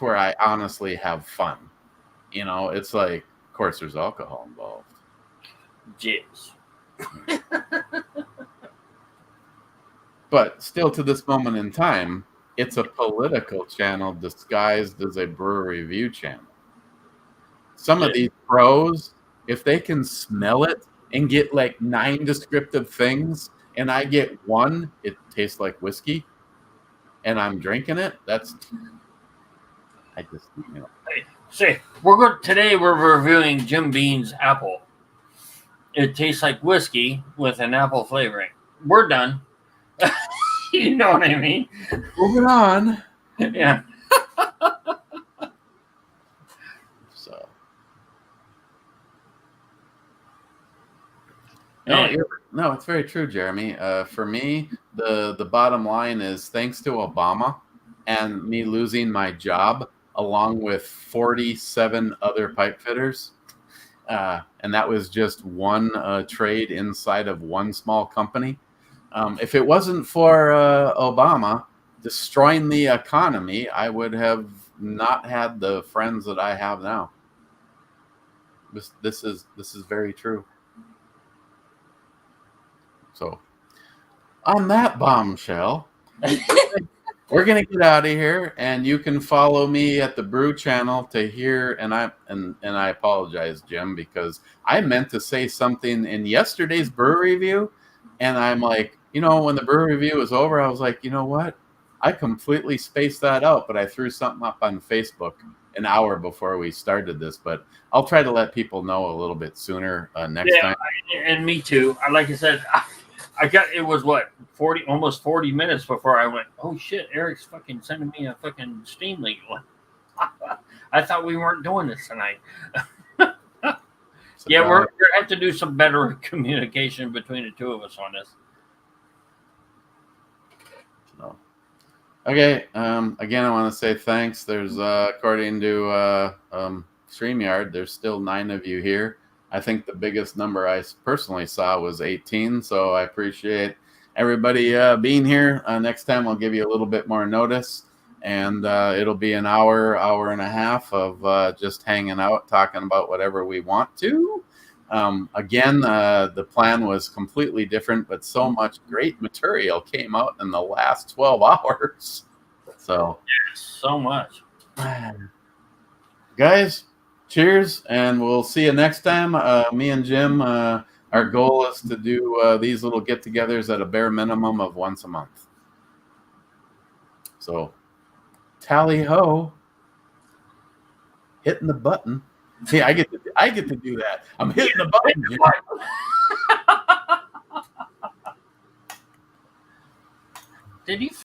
where I honestly have fun. You know, it's like, of course, there's alcohol involved. Jizz. But still, to this moment in time, it's a political channel disguised as a brew review channel. Some of these pros, if they can smell it and get like 9 descriptive things, and I get one, it tastes like whiskey, and I'm drinking it, I just, you know. See, today we're reviewing Jim Beam's apple. It tastes like whiskey with an apple flavoring. We're done. You know what I mean? Moving on. Yeah. So. No, it's very true, Jeremy. For me, the bottom line is, thanks to Obama and me losing my job, along with 47 other pipe fitters, and that was just one trade inside of one small company. If it wasn't for Obama destroying the economy, I would have not had the friends that I have now. This is very true. So, on that bombshell, we're gonna get out of here, and you can follow me at the Brew channel to hear. And I apologize, Jim, because I meant to say something in yesterday's brew review, and I'm like, when the brew review was over, I was like, you know what? I completely spaced that out, but I threw something up on Facebook an hour before we started this. But I'll try to let people know a little bit sooner next time. And me too. Like I said, it was almost 40 minutes before I went, oh shit, Eric's fucking sending me a fucking Steam link. I thought we weren't doing this tonight. Yeah, we're going to have to do some better communication between the two of us on this. So, okay. Again, I want to say thanks. There's, according to StreamYard, there's still 9 of you here. I think the biggest number I personally saw was 18. So I appreciate everybody being here. Next time I'll give you a little bit more notice, and it'll be an hour and a half of just hanging out, talking about whatever we want to. Again, the plan was completely different, but so much great material came out in the last 12 hours. So, yes, so much. Guys, cheers, and we'll see you next time. Me and Jim, our goal is to do these little get-togethers at a bare minimum of once a month. So, tally-ho. Hitting the button. See, I get to do that. I'm hitting the button. Did you